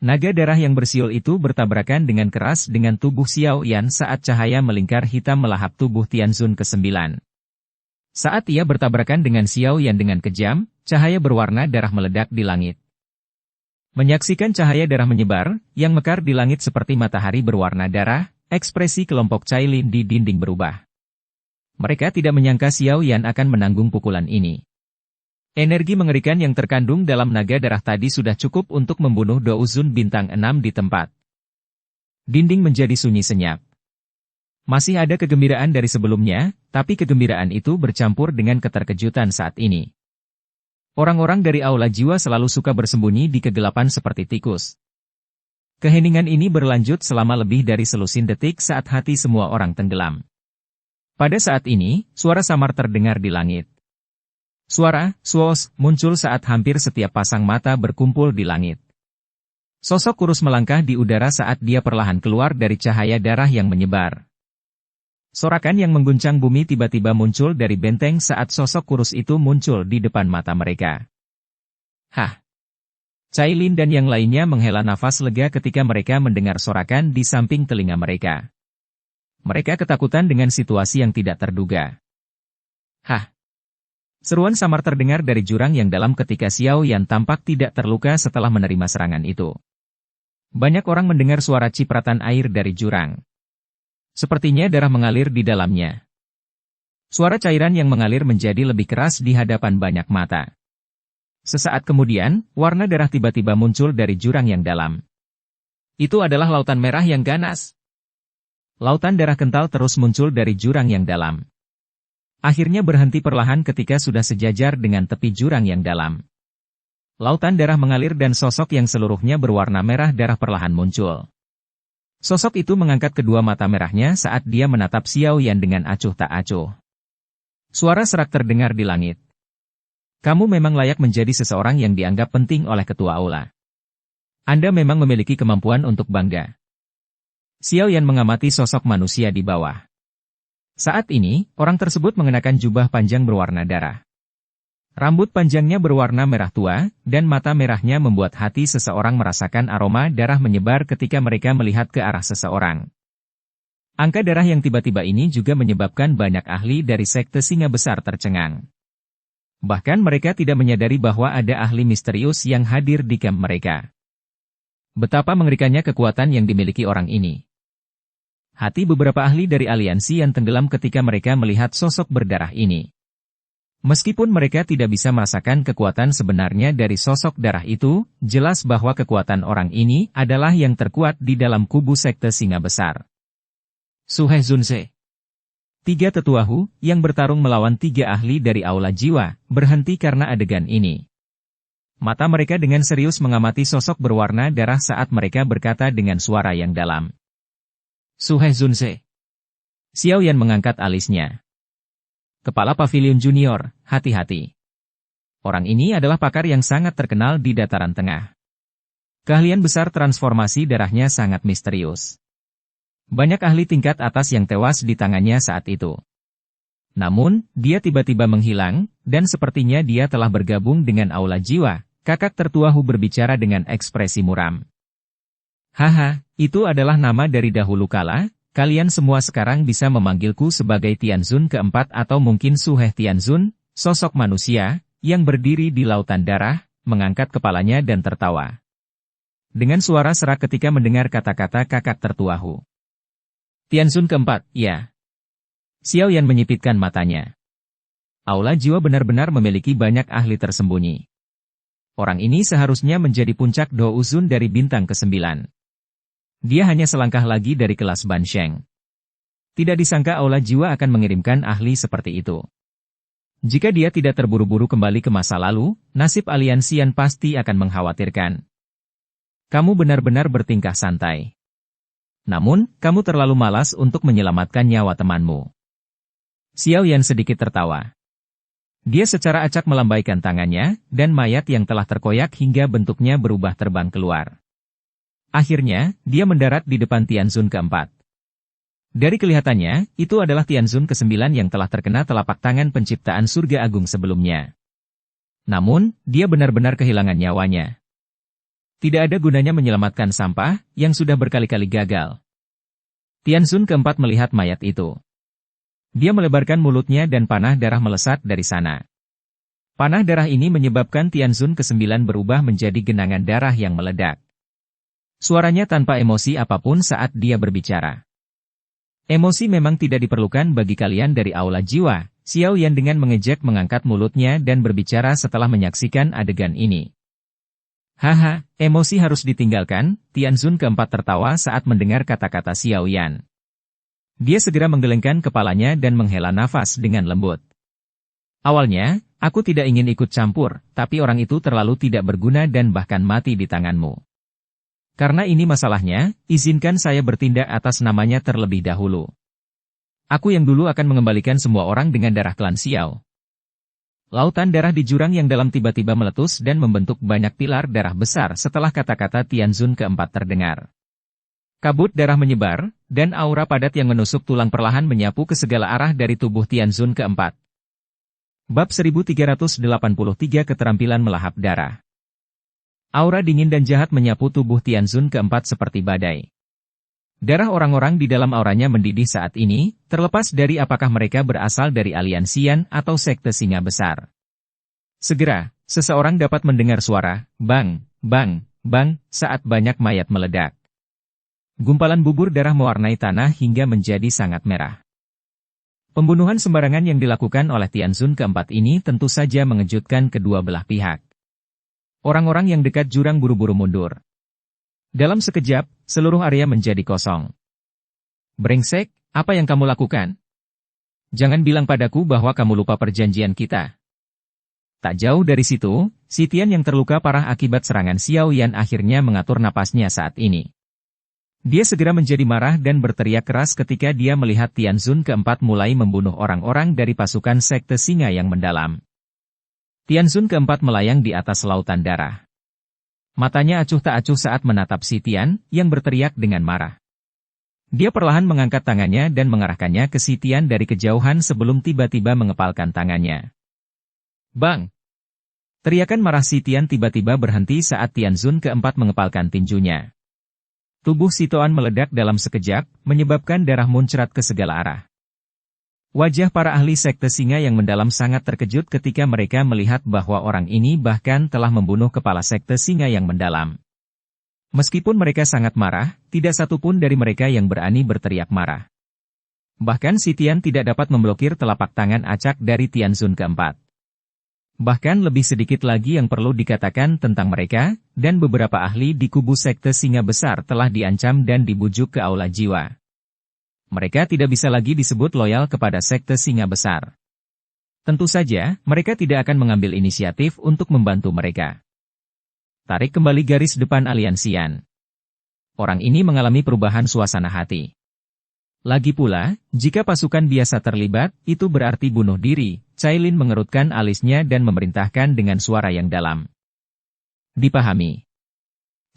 Naga darah yang bersiul itu bertabrakan dengan keras dengan tubuh Xiao Yan saat cahaya melingkar hitam melahap tubuh Tianzun ke-9. Saat ia bertabrakan dengan Xiao Yan dengan kejam, cahaya berwarna darah meledak di langit. Menyaksikan cahaya darah menyebar, yang mekar di langit seperti matahari berwarna darah, ekspresi kelompok Cailin di dinding berubah. Mereka tidak menyangka Xiao Yan akan menanggung pukulan ini. Energi mengerikan yang terkandung dalam naga darah tadi sudah cukup untuk membunuh Douzun bintang 6 di tempat. Dinding menjadi sunyi senyap. Masih ada kegembiraan dari sebelumnya, tapi kegembiraan itu bercampur dengan keterkejutan saat ini. Orang-orang dari aula jiwa selalu suka bersembunyi di kegelapan seperti tikus. Keheningan ini berlanjut selama lebih dari selusin detik saat hati semua orang tenggelam. Pada saat ini, suara samar terdengar di langit. Suara, swos, muncul saat hampir setiap pasang mata berkumpul di langit. Sosok kurus melangkah di udara saat dia perlahan keluar dari cahaya darah yang menyebar. Sorakan yang mengguncang bumi tiba-tiba muncul dari benteng saat sosok kurus itu muncul di depan mata mereka. Hah! Cailin dan yang lainnya menghela nafas lega ketika mereka mendengar sorakan di samping telinga mereka. Mereka ketakutan dengan situasi yang tidak terduga. Hah! Seruan samar terdengar dari jurang yang dalam ketika Xiao Yan tampak tidak terluka setelah menerima serangan itu. Banyak orang mendengar suara cipratan air dari jurang. Sepertinya darah mengalir di dalamnya. Suara cairan yang mengalir menjadi lebih keras di hadapan banyak mata. Sesaat kemudian, warna darah tiba-tiba muncul dari jurang yang dalam. Itu adalah lautan merah yang ganas. Lautan darah kental terus muncul dari jurang yang dalam. Akhirnya berhenti perlahan ketika sudah sejajar dengan tepi jurang yang dalam. Lautan darah mengalir dan sosok yang seluruhnya berwarna merah darah perlahan muncul. Sosok itu mengangkat kedua mata merahnya saat dia menatap Xiao Yan dengan acuh tak acuh. Suara serak terdengar di langit. Kamu memang layak menjadi seseorang yang dianggap penting oleh ketua aula. Anda memang memiliki kemampuan untuk bangga. Xiao Yan mengamati sosok manusia di bawah. Saat ini, orang tersebut mengenakan jubah panjang berwarna darah. Rambut panjangnya berwarna merah tua, dan mata merahnya membuat hati seseorang merasakan aroma darah menyebar ketika mereka melihat ke arah seseorang. Angka darah yang tiba-tiba ini juga menyebabkan banyak ahli dari sekte singa besar tercengang. Bahkan mereka tidak menyadari bahwa ada ahli misterius yang hadir di kamp mereka. Betapa mengerikannya kekuatan yang dimiliki orang ini. Hati beberapa ahli dari aliansi yang tenggelam ketika mereka melihat sosok berdarah ini. Meskipun mereka tidak bisa merasakan kekuatan sebenarnya dari sosok darah itu, jelas bahwa kekuatan orang ini adalah yang terkuat di dalam kubu sekte singa besar. Su He Zunse. 3 tetua Hu, yang bertarung melawan 3 ahli dari aula jiwa, berhenti karena adegan ini. Mata mereka dengan serius mengamati sosok berwarna darah saat mereka berkata dengan suara yang dalam. Su He Zunse. Xiao Yan mengangkat alisnya. Kepala Pavilion Junior, hati-hati. Orang ini adalah pakar yang sangat terkenal di dataran tengah. Keahlian besar transformasi darahnya sangat misterius. Banyak ahli tingkat atas yang tewas di tangannya saat itu. Namun, dia tiba-tiba menghilang, dan sepertinya dia telah bergabung dengan aula jiwa. Kakak tertua Hu berbicara dengan ekspresi muram. Haha, itu adalah nama dari dahulu kala, kalian semua sekarang bisa memanggilku sebagai Tianzun keempat atau mungkin Su He Tianzun, sosok manusia, yang berdiri di lautan darah, mengangkat kepalanya dan tertawa. Dengan suara serak ketika mendengar kata-kata kakak tertua Hu. Tianzun keempat, ya. Xiao Yan menyipitkan matanya. Aula jiwa benar-benar memiliki banyak ahli tersembunyi. Orang ini seharusnya menjadi puncak Douzun dari bintang ke-9. Dia hanya selangkah lagi dari kelas Ban Sheng. Tidak disangka aula jiwa akan mengirimkan ahli seperti itu. Jika dia tidak terburu-buru kembali ke masa lalu, nasib aliansian pasti akan mengkhawatirkan. Kamu benar-benar bertingkah santai. Namun, kamu terlalu malas untuk menyelamatkan nyawa temanmu. Xiao Yan sedikit tertawa. Dia secara acak melambaikan tangannya, dan mayat yang telah terkoyak hingga bentuknya berubah terbang keluar. Akhirnya, dia mendarat di depan Tianzun keempat. Dari kelihatannya, itu adalah Tianzun ke-9 yang telah terkena telapak tangan penciptaan surga agung sebelumnya. Namun, dia benar-benar kehilangan nyawanya. Tidak ada gunanya menyelamatkan sampah, yang sudah berkali-kali gagal. Tianzun keempat melihat mayat itu. Dia melebarkan mulutnya dan panah darah melesat dari sana. Panah darah ini menyebabkan Tianzun ke-9 berubah menjadi genangan darah yang meledak. Suaranya tanpa emosi apapun saat dia berbicara. Emosi memang tidak diperlukan bagi kalian dari aula jiwa, Xiao Yan dengan mengejek mengangkat mulutnya dan berbicara setelah menyaksikan adegan ini. Haha, emosi harus ditinggalkan, Tianzun keempat tertawa saat mendengar kata-kata Xiao Yan. Dia segera menggelengkan kepalanya dan menghela nafas dengan lembut. Awalnya, aku tidak ingin ikut campur, tapi orang itu terlalu tidak berguna dan bahkan mati di tanganmu. Karena ini masalahnya, izinkan saya bertindak atas namanya terlebih dahulu. Aku yang dulu akan mengembalikan semua orang dengan darah klan Xiao. Lautan darah di jurang yang dalam tiba-tiba meletus dan membentuk banyak pilar darah besar setelah kata-kata Tianzun keempat terdengar. Kabut darah menyebar, dan aura padat yang menusuk tulang perlahan menyapu ke segala arah dari tubuh Tianzun keempat. Bab 1383 Keterampilan Melahap Darah. Aura dingin dan jahat menyapu tubuh Tianzun keempat seperti badai. Darah orang-orang di dalam auranya mendidih saat ini, terlepas dari apakah mereka berasal dari aliansian atau sekte singa besar. Segera, seseorang dapat mendengar suara, bang, bang, bang, saat banyak mayat meledak. Gumpalan bubur darah mewarnai tanah hingga menjadi sangat merah. Pembunuhan sembarangan yang dilakukan oleh Tianzun keempat ini tentu saja mengejutkan kedua belah pihak. Orang-orang yang dekat jurang buru-buru mundur. Dalam sekejap, seluruh area menjadi kosong. Brengsek, apa yang kamu lakukan? Jangan bilang padaku bahwa kamu lupa perjanjian kita. Tak jauh dari situ, si Tian yang terluka parah akibat serangan Xiao Yan akhirnya mengatur napasnya saat ini. Dia segera menjadi marah dan berteriak keras ketika dia melihat Tianzun keempat mulai membunuh orang-orang dari pasukan sekte singa yang mendalam. Tianzun keempat melayang di atas lautan darah. Matanya acuh tak acuh saat menatap si Tian, yang berteriak dengan marah. Dia perlahan mengangkat tangannya dan mengarahkannya ke si Tian dari kejauhan sebelum tiba-tiba mengepalkan tangannya. Bang! Teriakan marah si Tian tiba-tiba berhenti saat Tianzun keempat mengepalkan tinjunya. Tubuh si Toan meledak dalam sekejap, menyebabkan darah muncrat ke segala arah. Wajah para ahli sekte singa yang mendalam sangat terkejut ketika mereka melihat bahwa orang ini bahkan telah membunuh kepala sekte singa yang mendalam. Meskipun mereka sangat marah, tidak satupun dari mereka yang berani berteriak marah. Bahkan si Tian tidak dapat memblokir telapak tangan acak dari Tianzun keempat. Bahkan lebih sedikit lagi yang perlu dikatakan tentang mereka, dan beberapa ahli di kubu sekte singa besar telah diancam dan dibujuk ke aula jiwa. Mereka tidak bisa lagi disebut loyal kepada sekte singa besar. Tentu saja, mereka tidak akan mengambil inisiatif untuk membantu mereka. Tarik kembali garis depan aliansian. Orang ini mengalami perubahan suasana hati. Lagi pula, jika pasukan biasa terlibat, itu berarti bunuh diri. Cailin mengerutkan alisnya dan memerintahkan dengan suara yang dalam. Dipahami.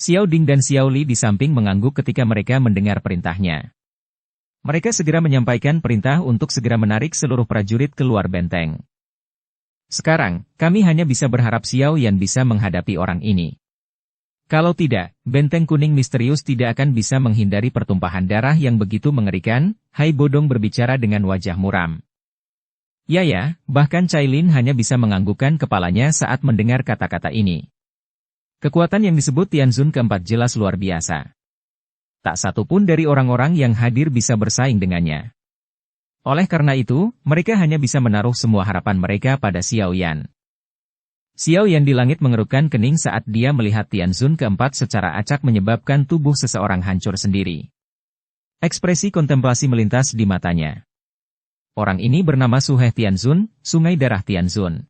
Xiao Ding dan Xiao Li di samping mengangguk ketika mereka mendengar perintahnya. Mereka segera menyampaikan perintah untuk segera menarik seluruh prajurit keluar benteng. Sekarang, kami hanya bisa berharap Xiao Yan bisa menghadapi orang ini. Kalau tidak, benteng kuning misterius tidak akan bisa menghindari pertumpahan darah yang begitu mengerikan. Hai Bodong berbicara dengan wajah muram. Ya, bahkan Cailin hanya bisa menganggukkan kepalanya saat mendengar kata-kata ini. Kekuatan yang disebut Tianzun keempat jelas luar biasa. Tak satu pun dari orang-orang yang hadir bisa bersaing dengannya. Oleh karena itu, mereka hanya bisa menaruh semua harapan mereka pada Xiao Yan. Xiao Yan di langit mengerutkan kening saat dia melihat Tianzun keempat secara acak menyebabkan tubuh seseorang hancur sendiri. Ekspresi kontemplasi melintas di matanya. Orang ini bernama Suhe Tianzun, Sungai Darah Tianzun.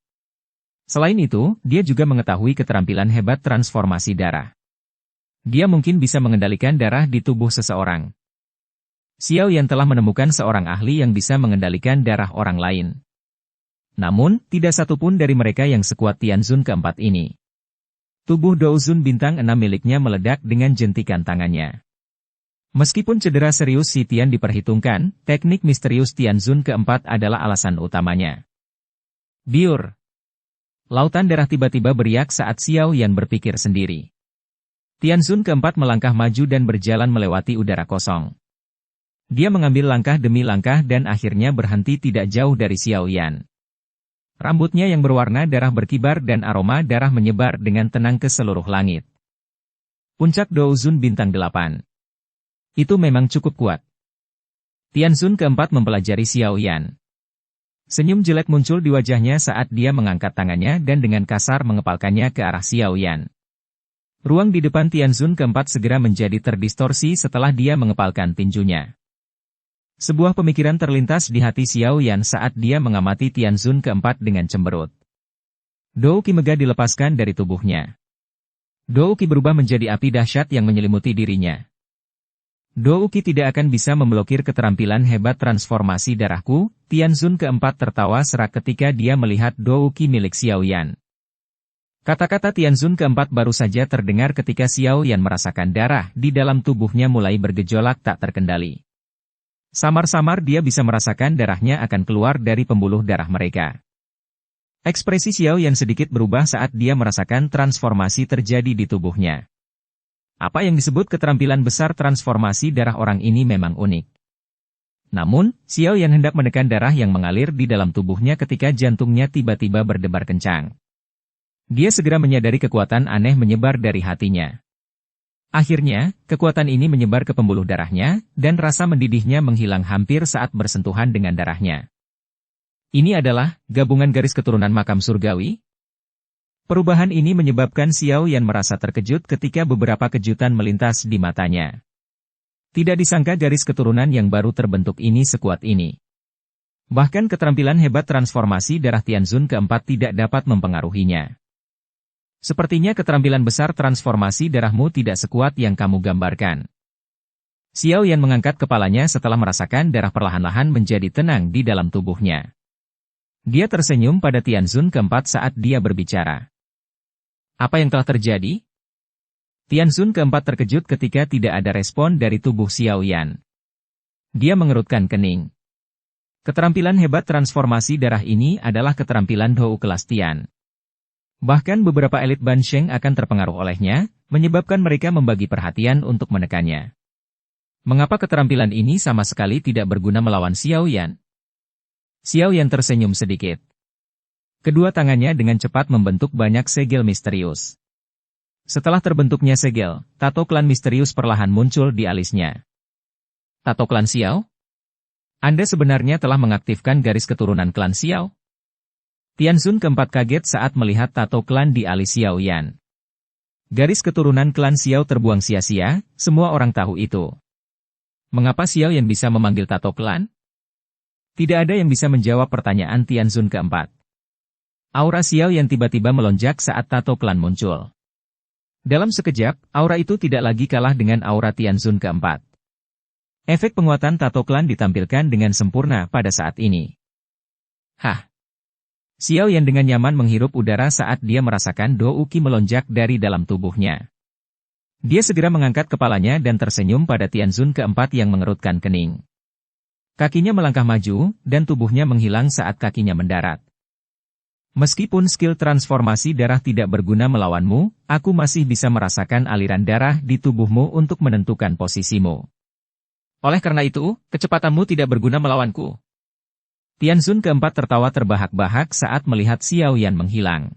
Selain itu, dia juga mengetahui keterampilan hebat transformasi darah. Dia mungkin bisa mengendalikan darah di tubuh seseorang. Xiao Yan telah menemukan seorang ahli yang bisa mengendalikan darah orang lain. Namun, tidak satupun dari mereka yang sekuat Tianzun keempat ini. Tubuh Douzun bintang 6 miliknya meledak dengan jentikan tangannya. Meskipun cedera serius si Tian diperhitungkan, teknik misterius Tianzun keempat adalah alasan utamanya. Biur. Lautan darah tiba-tiba beriak saat Xiao Yan berpikir sendiri. Tianzun keempat melangkah maju dan berjalan melewati udara kosong. Dia mengambil langkah demi langkah dan akhirnya berhenti tidak jauh dari Xiao Yan. Rambutnya yang berwarna darah berkibar dan aroma darah menyebar dengan tenang ke seluruh langit. Puncak Douzun bintang 8. Itu memang cukup kuat. Tianzun keempat mempelajari Xiao Yan. Senyum jelek muncul di wajahnya saat dia mengangkat tangannya dan dengan kasar mengepalkannya ke arah Xiao Yan. Ruang di depan Tianzun keempat segera menjadi terdistorsi setelah dia mengepalkan tinjunya. Sebuah pemikiran terlintas di hati Xiao Yan saat dia mengamati Tianzun keempat dengan cemberut. Dou Qi megah dilepaskan dari tubuhnya. Dou Qi berubah menjadi api dahsyat yang menyelimuti dirinya. Dou Qi tidak akan bisa memblokir keterampilan hebat transformasi darahku. Tianzun keempat tertawa serak ketika dia melihat Dou Qi milik Xiao Yan. Kata-kata Tianzun keempat baru saja terdengar ketika Xiao Yan merasakan darah di dalam tubuhnya mulai bergejolak tak terkendali. Samar-samar dia bisa merasakan darahnya akan keluar dari pembuluh darah mereka. Ekspresi Xiao Yan sedikit berubah saat dia merasakan transformasi terjadi di tubuhnya. Apa yang disebut keterampilan besar transformasi darah orang ini memang unik. Namun, Xiao Yan hendak menekan darah yang mengalir di dalam tubuhnya ketika jantungnya tiba-tiba berdebar kencang. Dia segera menyadari kekuatan aneh menyebar dari hatinya. Akhirnya, kekuatan ini menyebar ke pembuluh darahnya, dan rasa mendidihnya menghilang hampir saat bersentuhan dengan darahnya. Ini adalah gabungan garis keturunan makam surgawi. Perubahan ini menyebabkan Xiao Yan merasa terkejut ketika beberapa kejutan melintas di matanya. Tidak disangka garis keturunan yang baru terbentuk ini sekuat ini. Bahkan keterampilan hebat transformasi darah Tianzun keempat tidak dapat mempengaruhinya. Sepertinya keterampilan besar transformasi darahmu tidak sekuat yang kamu gambarkan. Xiao Yan mengangkat kepalanya setelah merasakan darah perlahan-lahan menjadi tenang di dalam tubuhnya. Dia tersenyum pada Tianzun keempat saat dia berbicara. Apa yang telah terjadi? Tianzun keempat terkejut ketika tidak ada respon dari tubuh Xiao Yan. Dia mengerutkan kening. Keterampilan hebat transformasi darah ini adalah keterampilan Dou kelas Tian. Bahkan beberapa elit Ban Sheng akan terpengaruh olehnya, menyebabkan mereka membagi perhatian untuk menekannya. Mengapa keterampilan ini sama sekali tidak berguna melawan Xiao Yan? Xiao Yan tersenyum sedikit. Kedua tangannya dengan cepat membentuk banyak segel misterius. Setelah terbentuknya segel, tato klan misterius perlahan muncul di alisnya. Tato klan Xiao? Anda sebenarnya telah mengaktifkan garis keturunan klan Xiao? Tianzun keempat kaget saat melihat tato klan di alis Xiao Yan. Garis keturunan klan Xiao terbuang sia-sia, semua orang tahu itu. Mengapa Xiao Yan bisa memanggil tato klan? Tidak ada yang bisa menjawab pertanyaan Tianzun keempat. Aura Xiao Yan tiba-tiba melonjak saat tato klan muncul. Dalam sekejap, aura itu tidak lagi kalah dengan aura Tianzun keempat. Efek penguatan tato klan ditampilkan dengan sempurna pada saat ini. Hah! Xiao Yan dengan nyaman menghirup udara saat dia merasakan Dou Qi melonjak dari dalam tubuhnya. Dia segera mengangkat kepalanya dan tersenyum pada Tianzun keempat yang mengerutkan kening. Kakinya melangkah maju, dan tubuhnya menghilang saat kakinya mendarat. Meskipun skill transformasi darah tidak berguna melawanmu, aku masih bisa merasakan aliran darah di tubuhmu untuk menentukan posisimu. Oleh karena itu, kecepatanmu tidak berguna melawanku. Tianzun keempat tertawa terbahak-bahak saat melihat Xiao Yan menghilang.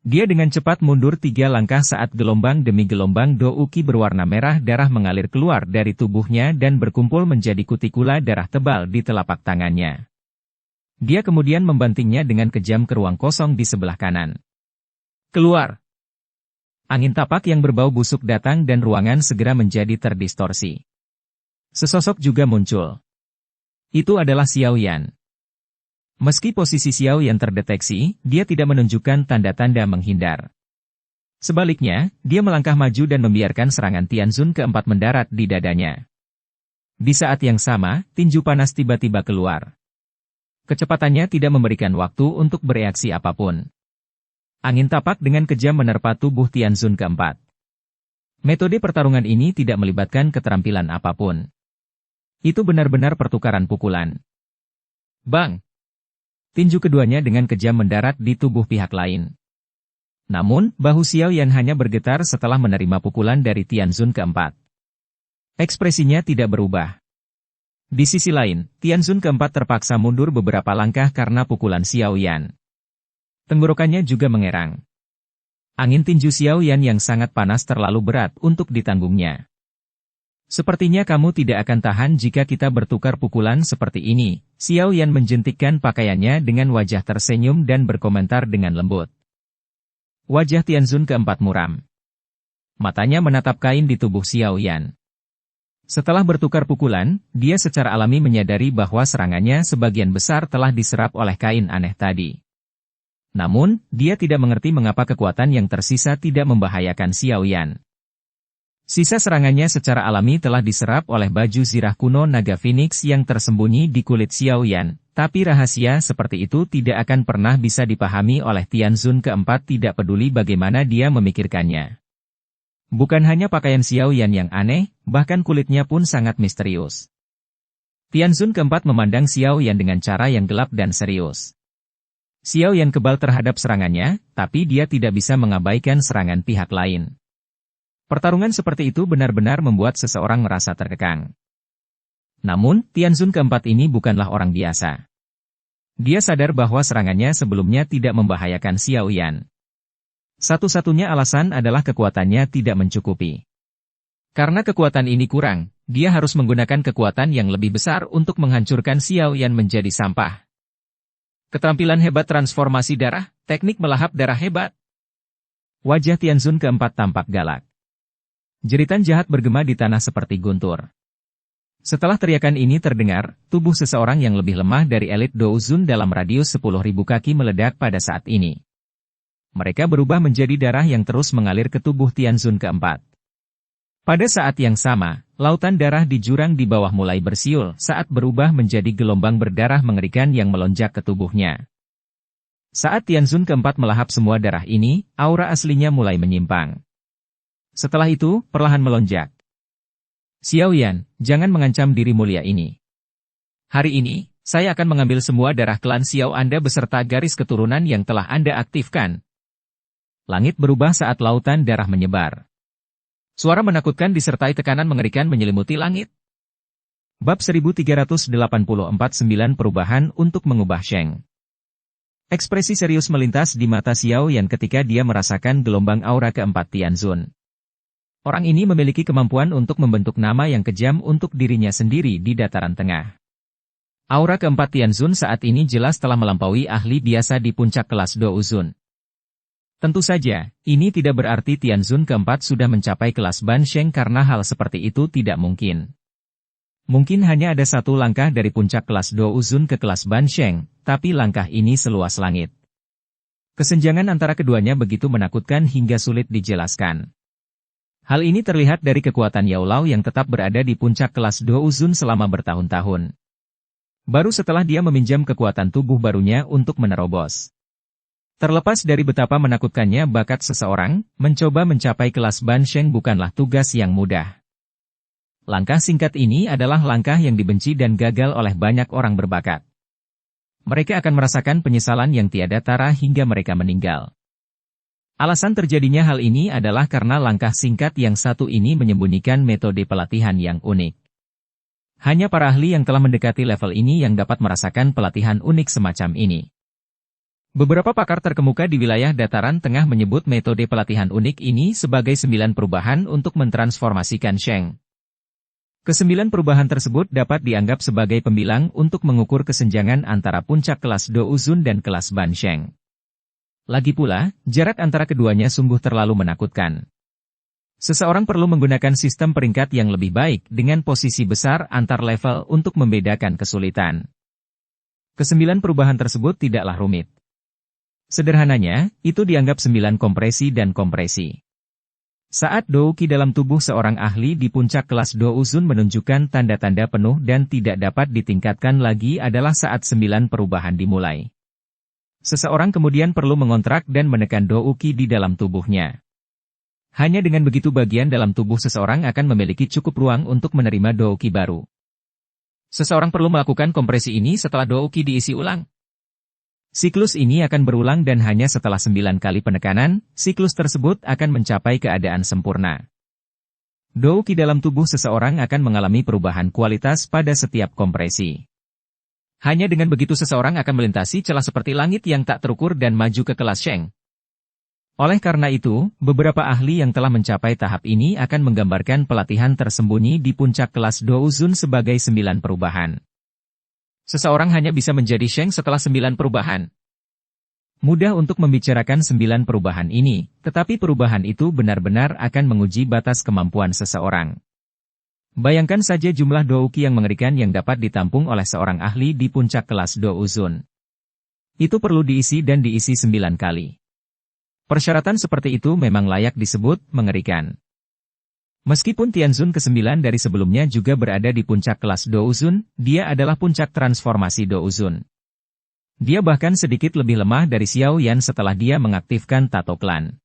Dia dengan cepat mundur 3 langkah saat gelombang demi gelombang Dou Qi berwarna merah darah mengalir keluar dari tubuhnya dan berkumpul menjadi kutikula darah tebal di telapak tangannya. Dia kemudian membantingnya dengan kejam ke ruang kosong di sebelah kanan. Keluar! Angin tapak yang berbau busuk datang dan ruangan segera menjadi terdistorsi. Sesosok juga muncul. Itu adalah Xiao Yan. Meski posisi Xiao Yan terdeteksi, dia tidak menunjukkan tanda-tanda menghindar. Sebaliknya, dia melangkah maju dan membiarkan serangan Tianzun keempat mendarat di dadanya. Di saat yang sama, tinju panas tiba-tiba keluar. Kecepatannya tidak memberikan waktu untuk bereaksi apapun. Angin tapak dengan kejam menerpa tubuh Tianzun keempat. Metode pertarungan ini tidak melibatkan keterampilan apapun. Itu benar-benar pertukaran pukulan. Bang! Tinju keduanya dengan kejam mendarat di tubuh pihak lain. Namun, bahu Xiao Yan hanya bergetar setelah menerima pukulan dari Tianzun keempat. Ekspresinya tidak berubah. Di sisi lain, Tianzun keempat terpaksa mundur beberapa langkah karena pukulan Xiao Yan. Tenggorokannya juga mengerang. Angin tinju Xiao Yan yang sangat panas terlalu berat untuk ditanggungnya. Sepertinya kamu tidak akan tahan jika kita bertukar pukulan seperti ini. Xiao Yan menjentikkan pakaiannya dengan wajah tersenyum dan berkomentar dengan lembut. Wajah Tianzun keempat muram. Matanya menatap kain di tubuh Xiao Yan. Setelah bertukar pukulan, dia secara alami menyadari bahwa serangannya sebagian besar telah diserap oleh kain aneh tadi. Namun, dia tidak mengerti mengapa kekuatan yang tersisa tidak membahayakan Xiao Yan. Sisa serangannya secara alami telah diserap oleh baju zirah kuno naga Phoenix yang tersembunyi di kulit Xiao Yan, tapi rahasia seperti itu tidak akan pernah bisa dipahami oleh Tianzun keempat tidak peduli bagaimana dia memikirkannya. Bukan hanya pakaian Xiao Yan yang aneh, bahkan kulitnya pun sangat misterius. Tianzun keempat memandang Xiao Yan dengan cara yang gelap dan serius. Xiao Yan kebal terhadap serangannya, tapi dia tidak bisa mengabaikan serangan pihak lain. Pertarungan seperti itu benar-benar membuat seseorang merasa terkekang. Namun, Tianzun keempat ini bukanlah orang biasa. Dia sadar bahwa serangannya sebelumnya tidak membahayakan Xiao Yan. Satu-satunya alasan adalah kekuatannya tidak mencukupi. Karena kekuatan ini kurang, dia harus menggunakan kekuatan yang lebih besar untuk menghancurkan Xiao Yan menjadi sampah. Keterampilan hebat transformasi darah, teknik melahap darah hebat. Wajah Tianzun keempat tampak galak. Jeritan jahat bergema di tanah seperti guntur. Setelah teriakan ini terdengar, tubuh seseorang yang lebih lemah dari elit Douzun dalam radius 10.000 kaki meledak pada saat ini. Mereka berubah menjadi darah yang terus mengalir ke tubuh Tianzun keempat. Pada saat yang sama, lautan darah di jurang di bawah mulai bersiul saat berubah menjadi gelombang berdarah mengerikan yang melonjak ke tubuhnya. Saat Tianzun keempat melahap semua darah ini, aura aslinya mulai menyimpang. Setelah itu, perlahan melonjak. Xiao Yan, jangan mengancam diri mulia ini. Hari ini, saya akan mengambil semua darah klan Xiao Anda beserta garis keturunan yang telah Anda aktifkan. Langit berubah saat lautan darah menyebar. Suara menakutkan disertai tekanan mengerikan menyelimuti langit. Bab 1384-9 Perubahan untuk mengubah Sheng. Ekspresi serius melintas di mata Xiao Yan ketika dia merasakan gelombang aura keempat Tianzun. Orang ini memiliki kemampuan untuk membentuk nama yang kejam untuk dirinya sendiri di dataran tengah. Aura keempat Tianzun saat ini jelas telah melampaui ahli biasa di puncak kelas Douzun. Tentu saja, ini tidak berarti Tianzun keempat sudah mencapai kelas Ban Sheng karena hal seperti itu tidak mungkin. Mungkin hanya ada satu langkah dari puncak kelas Douzun ke kelas Ban Sheng, tapi langkah ini seluas langit. Kesenjangan antara keduanya begitu menakutkan hingga sulit dijelaskan. Hal ini terlihat dari kekuatan Yao Lao yang tetap berada di puncak kelas Douzun selama bertahun-tahun. Baru setelah dia meminjam kekuatan tubuh barunya untuk menerobos. Terlepas dari betapa menakutkannya bakat seseorang, mencoba mencapai kelas Ban Sheng bukanlah tugas yang mudah. Langkah singkat ini adalah langkah yang dibenci dan gagal oleh banyak orang berbakat. Mereka akan merasakan penyesalan yang tiada tara hingga mereka meninggal. Alasan terjadinya hal ini adalah karena langkah singkat yang satu ini menyembunyikan metode pelatihan yang unik. Hanya para ahli yang telah mendekati level ini yang dapat merasakan pelatihan unik semacam ini. Beberapa pakar terkemuka di wilayah dataran tengah menyebut metode pelatihan unik ini sebagai 9 perubahan untuk mentransformasikan Sheng. Ke-9 perubahan tersebut dapat dianggap sebagai pembilang untuk mengukur kesenjangan antara puncak kelas Douzun dan kelas Ban Sheng. Lagi pula, jarak antara keduanya sungguh terlalu menakutkan. Seseorang perlu menggunakan sistem peringkat yang lebih baik dengan posisi besar antar level untuk membedakan kesulitan. Ke-9 perubahan tersebut tidaklah rumit. Sederhananya, itu dianggap 9 kompresi dan kompresi. Saat Douqi dalam tubuh seorang ahli di puncak kelas Douzun menunjukkan tanda-tanda penuh dan tidak dapat ditingkatkan lagi adalah saat 9 perubahan dimulai. Seseorang kemudian perlu mengontrak dan menekan Douqi di dalam tubuhnya. Hanya dengan begitu bagian dalam tubuh seseorang akan memiliki cukup ruang untuk menerima douqi baru. Seseorang perlu melakukan kompresi ini setelah douqi diisi ulang. Siklus ini akan berulang dan hanya setelah 9 kali penekanan, siklus tersebut akan mencapai keadaan sempurna. Douqi dalam tubuh seseorang akan mengalami perubahan kualitas pada setiap kompresi. Hanya dengan begitu seseorang akan melintasi celah seperti langit yang tak terukur dan maju ke kelas Sheng. Oleh karena itu, beberapa ahli yang telah mencapai tahap ini akan menggambarkan pelatihan tersembunyi di puncak kelas Douzun sebagai 9 perubahan. Seseorang hanya bisa menjadi Sheng setelah 9 perubahan. Mudah untuk membicarakan 9 perubahan ini, tetapi perubahan itu benar-benar akan menguji batas kemampuan seseorang. Bayangkan saja jumlah douqi yang mengerikan yang dapat ditampung oleh seorang ahli di puncak kelas Douzun. Itu perlu diisi dan diisi 9 kali. Persyaratan seperti itu memang layak disebut mengerikan. Meskipun Tianzun ke-9 dari sebelumnya juga berada di puncak kelas Douzun, dia adalah puncak transformasi Douzun. Dia bahkan sedikit lebih lemah dari Xiao Yan setelah dia mengaktifkan Tato Clan.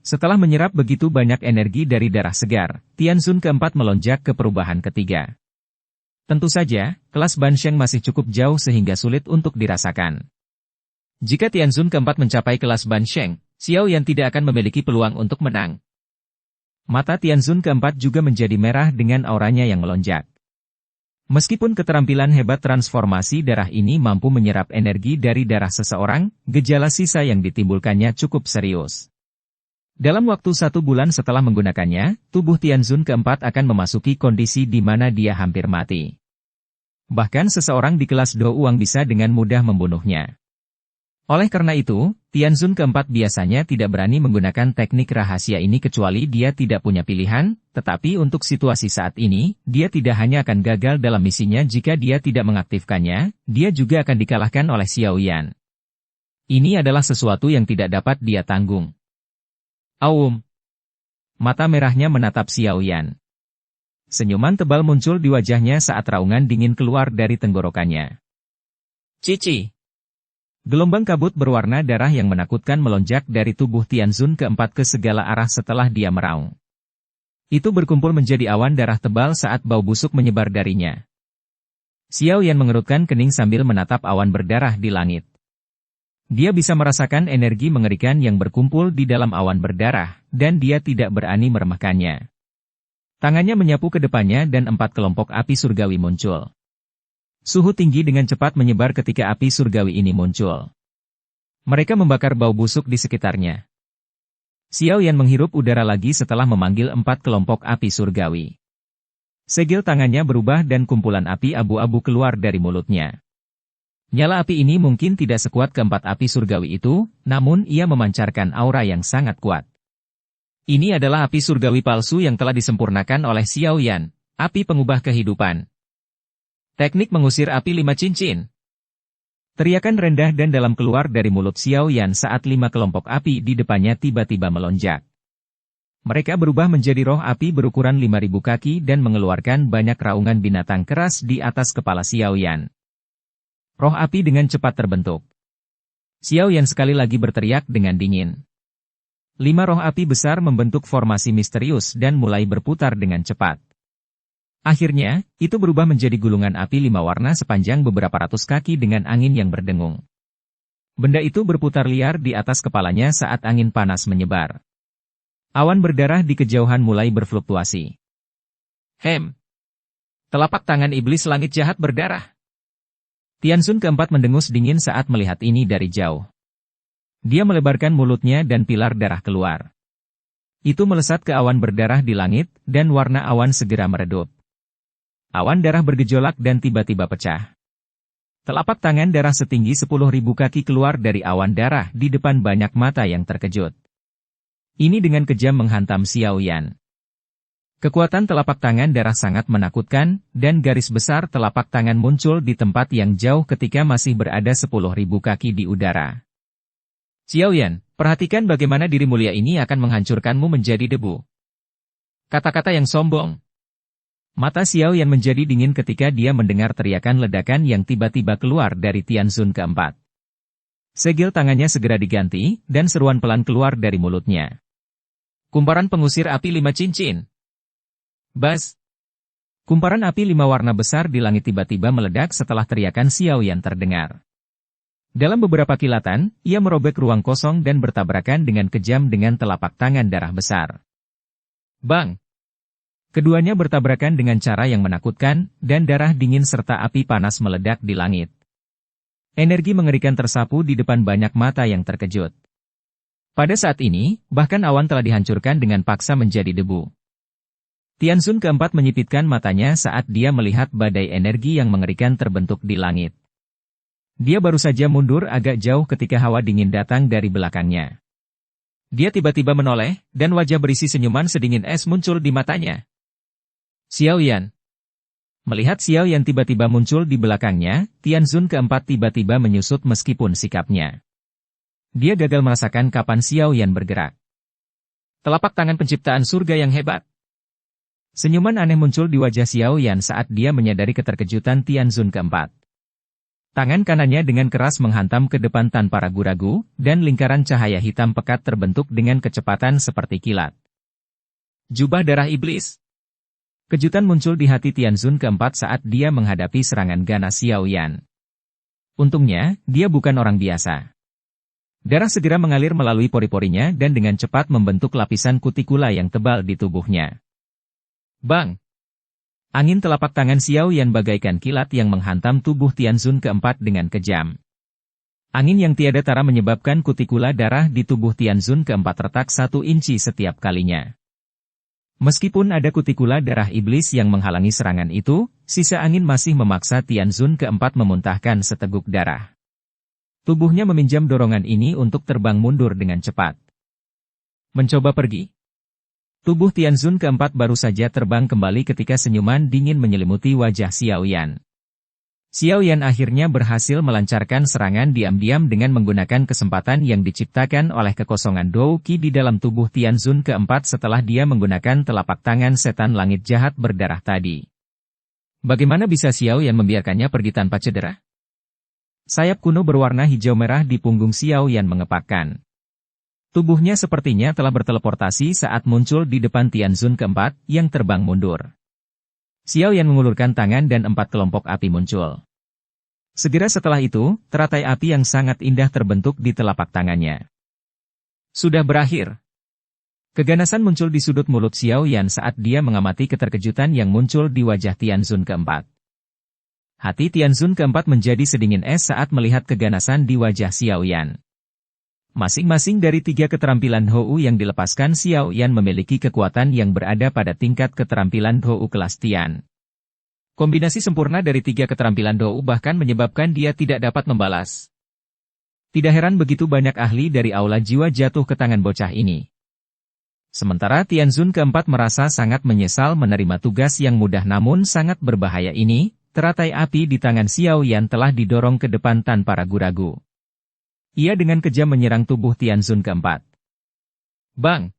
Setelah menyerap begitu banyak energi dari darah segar, Tianzun ke-4 melonjak ke perubahan ketiga. Tentu saja, kelas Ban Sheng masih cukup jauh sehingga sulit untuk dirasakan. Jika Tianzun ke-4 mencapai kelas Ban Sheng, Xiao Yan tidak akan memiliki peluang untuk menang. Mata Tianzun ke-4 juga menjadi merah dengan auranya yang melonjak. Meskipun keterampilan hebat transformasi darah ini mampu menyerap energi dari darah seseorang, gejala sisa yang ditimbulkannya cukup serius. Dalam waktu 1 bulan setelah menggunakannya, tubuh Tianzun ke-4 akan memasuki kondisi di mana dia hampir mati. Bahkan seseorang di kelas Do Uang bisa dengan mudah membunuhnya. Oleh karena itu, Tianzun ke-4 biasanya tidak berani menggunakan teknik rahasia ini kecuali dia tidak punya pilihan, tetapi untuk situasi saat ini, dia tidak hanya akan gagal dalam misinya jika dia tidak mengaktifkannya, dia juga akan dikalahkan oleh Xiao Yan. Ini adalah sesuatu yang tidak dapat dia tanggung. Aum! Mata merahnya menatap Xiao Yan. Senyuman tebal muncul di wajahnya saat raungan dingin keluar dari tenggorokannya. Cici! Gelombang kabut berwarna darah yang menakutkan melonjak dari tubuh Tianzun ke-4 ke segala arah setelah dia meraung. Itu berkumpul menjadi awan darah tebal saat bau busuk menyebar darinya. Xiao Yan mengerutkan kening sambil menatap awan berdarah di langit. Dia bisa merasakan energi mengerikan yang berkumpul di dalam awan berdarah, dan dia tidak berani meremehkannya. Tangannya menyapu ke depannya dan 4 kelompok api surgawi muncul. Suhu tinggi dengan cepat menyebar ketika api surgawi ini muncul. Mereka membakar bau busuk di sekitarnya. Xiao Yan menghirup udara lagi setelah memanggil 4 kelompok api surgawi. Segel tangannya berubah dan kumpulan api abu-abu keluar dari mulutnya. Nyala api ini mungkin tidak sekuat ke-4 api surgawi itu, namun ia memancarkan aura yang sangat kuat. Ini adalah api surgawi palsu yang telah disempurnakan oleh Xiao Yan, api pengubah kehidupan. Teknik mengusir api 5 cincin. Teriakan rendah dan dalam keluar dari mulut Xiao Yan saat 5 kelompok api di depannya tiba-tiba melonjak. Mereka berubah menjadi roh api berukuran 5.000 kaki dan mengeluarkan banyak raungan binatang keras di atas kepala Xiao Yan. Roh api dengan cepat terbentuk. Xiao Yan sekali lagi berteriak dengan dingin. 5 roh api besar membentuk formasi misterius dan mulai berputar dengan cepat. Akhirnya, itu berubah menjadi gulungan api 5 warna sepanjang beberapa ratus kaki dengan angin yang berdengung. Benda itu berputar liar di atas kepalanya saat angin panas menyebar. Awan berdarah di kejauhan mulai berfluktuasi. Telapak tangan iblis langit jahat berdarah. Tianzun ke-4 mendengus dingin saat melihat ini dari jauh. Dia melebarkan mulutnya dan pilar darah keluar. Itu melesat ke awan berdarah di langit, dan warna awan segera meredup. Awan darah bergejolak dan tiba-tiba pecah. Telapak tangan darah setinggi 10.000 kaki keluar dari awan darah di depan banyak mata yang terkejut. Ini dengan kejam menghantam Xiao Yan. Kekuatan telapak tangan darah sangat menakutkan, dan garis besar telapak tangan muncul di tempat yang jauh ketika masih berada 10.000 kaki di udara. Xiao Yan, perhatikan bagaimana diri mulia ini akan menghancurkanmu menjadi debu. Kata-kata yang sombong. Mata Xiao Yan menjadi dingin ketika dia mendengar teriakan ledakan yang tiba-tiba keluar dari Tianzun ke-4. Segel tangannya segera diganti, dan seruan pelan keluar dari mulutnya. Kumparan pengusir api 5 cincin. Bas. Kumparan api 5 warna besar di langit tiba-tiba meledak setelah teriakan Xiao Yan terdengar. Dalam beberapa kilatan, ia merobek ruang kosong dan bertabrakan dengan kejam dengan telapak tangan darah besar. Bang! Keduanya bertabrakan dengan cara yang menakutkan, dan darah dingin serta api panas meledak di langit. Energi mengerikan tersapu di depan banyak mata yang terkejut. Pada saat ini, bahkan awan telah dihancurkan dengan paksa menjadi debu. Tianzun keempat menyipitkan matanya saat dia melihat badai energi yang mengerikan terbentuk di langit. Dia baru saja mundur agak jauh ketika hawa dingin datang dari belakangnya. Dia tiba-tiba menoleh, dan wajah berisi senyuman sedingin es muncul di matanya. Xiao Yan. Melihat Xiao Yan tiba-tiba muncul di belakangnya, Tianzun keempat tiba-tiba menyusut meskipun sikapnya. Dia gagal merasakan kapan Xiao Yan bergerak. Telapak tangan penciptaan surga yang hebat. Senyuman aneh muncul di wajah Xiao Yan saat dia menyadari keterkejutan Tianzun keempat. Tangan kanannya dengan keras menghantam ke depan tanpa ragu-ragu, dan lingkaran cahaya hitam pekat terbentuk dengan kecepatan seperti kilat. Jubah darah iblis. Kejutan muncul di hati Tianzun keempat saat dia menghadapi serangan ganas Xiao Yan. Untungnya, dia bukan orang biasa. Darah segera mengalir melalui pori-porinya dan dengan cepat membentuk lapisan kutikula yang tebal di tubuhnya. Bang! Angin telapak tangan Xiao Yan bagaikan kilat yang menghantam tubuh Tianzun keempat dengan kejam. Angin yang tiada tara menyebabkan kutikula darah di tubuh Tianzun keempat retak 1 inci setiap kalinya. Meskipun ada kutikula darah iblis yang menghalangi serangan itu, sisa angin masih memaksa Tianzun keempat memuntahkan seteguk darah. Tubuhnya meminjam dorongan ini untuk terbang mundur dengan cepat. Mencoba pergi. Tubuh Tianzun keempat baru saja terbang kembali ketika senyuman dingin menyelimuti wajah Xiao Yan. Xiao Yan akhirnya berhasil melancarkan serangan diam-diam dengan menggunakan kesempatan yang diciptakan oleh kekosongan Dou Qi di dalam tubuh Tianzun keempat setelah dia menggunakan telapak tangan setan langit jahat berdarah tadi. Bagaimana bisa Xiao Yan membiarkannya pergi tanpa cedera? Sayap kuno berwarna hijau merah di punggung Xiao Yan mengepakkan. Tubuhnya sepertinya telah berteleportasi saat muncul di depan Tianzun keempat, yang terbang mundur. Xiao Yan mengulurkan tangan dan 4 kelompok api muncul. Segera setelah itu, teratai api yang sangat indah terbentuk di telapak tangannya. Sudah berakhir. Keganasan muncul di sudut mulut Xiao Yan saat dia mengamati keterkejutan yang muncul di wajah Tianzun keempat. Hati Tianzun keempat menjadi sedingin es saat melihat keganasan di wajah Xiao Yan. Masing-masing dari 3 keterampilan Hou yang dilepaskan Xiao Yan memiliki kekuatan yang berada pada tingkat keterampilan Hou kelas Tian. Kombinasi sempurna dari 3 keterampilan Hou bahkan menyebabkan dia tidak dapat membalas. Tidak heran begitu banyak ahli dari aula jiwa jatuh ke tangan bocah ini. Sementara Tianzun keempat merasa sangat menyesal menerima tugas yang mudah namun sangat berbahaya ini, teratai api di tangan Xiao Yan telah didorong ke depan tanpa ragu-ragu. Ia dengan kejam menyerang tubuh Tianzun keempat. Bang!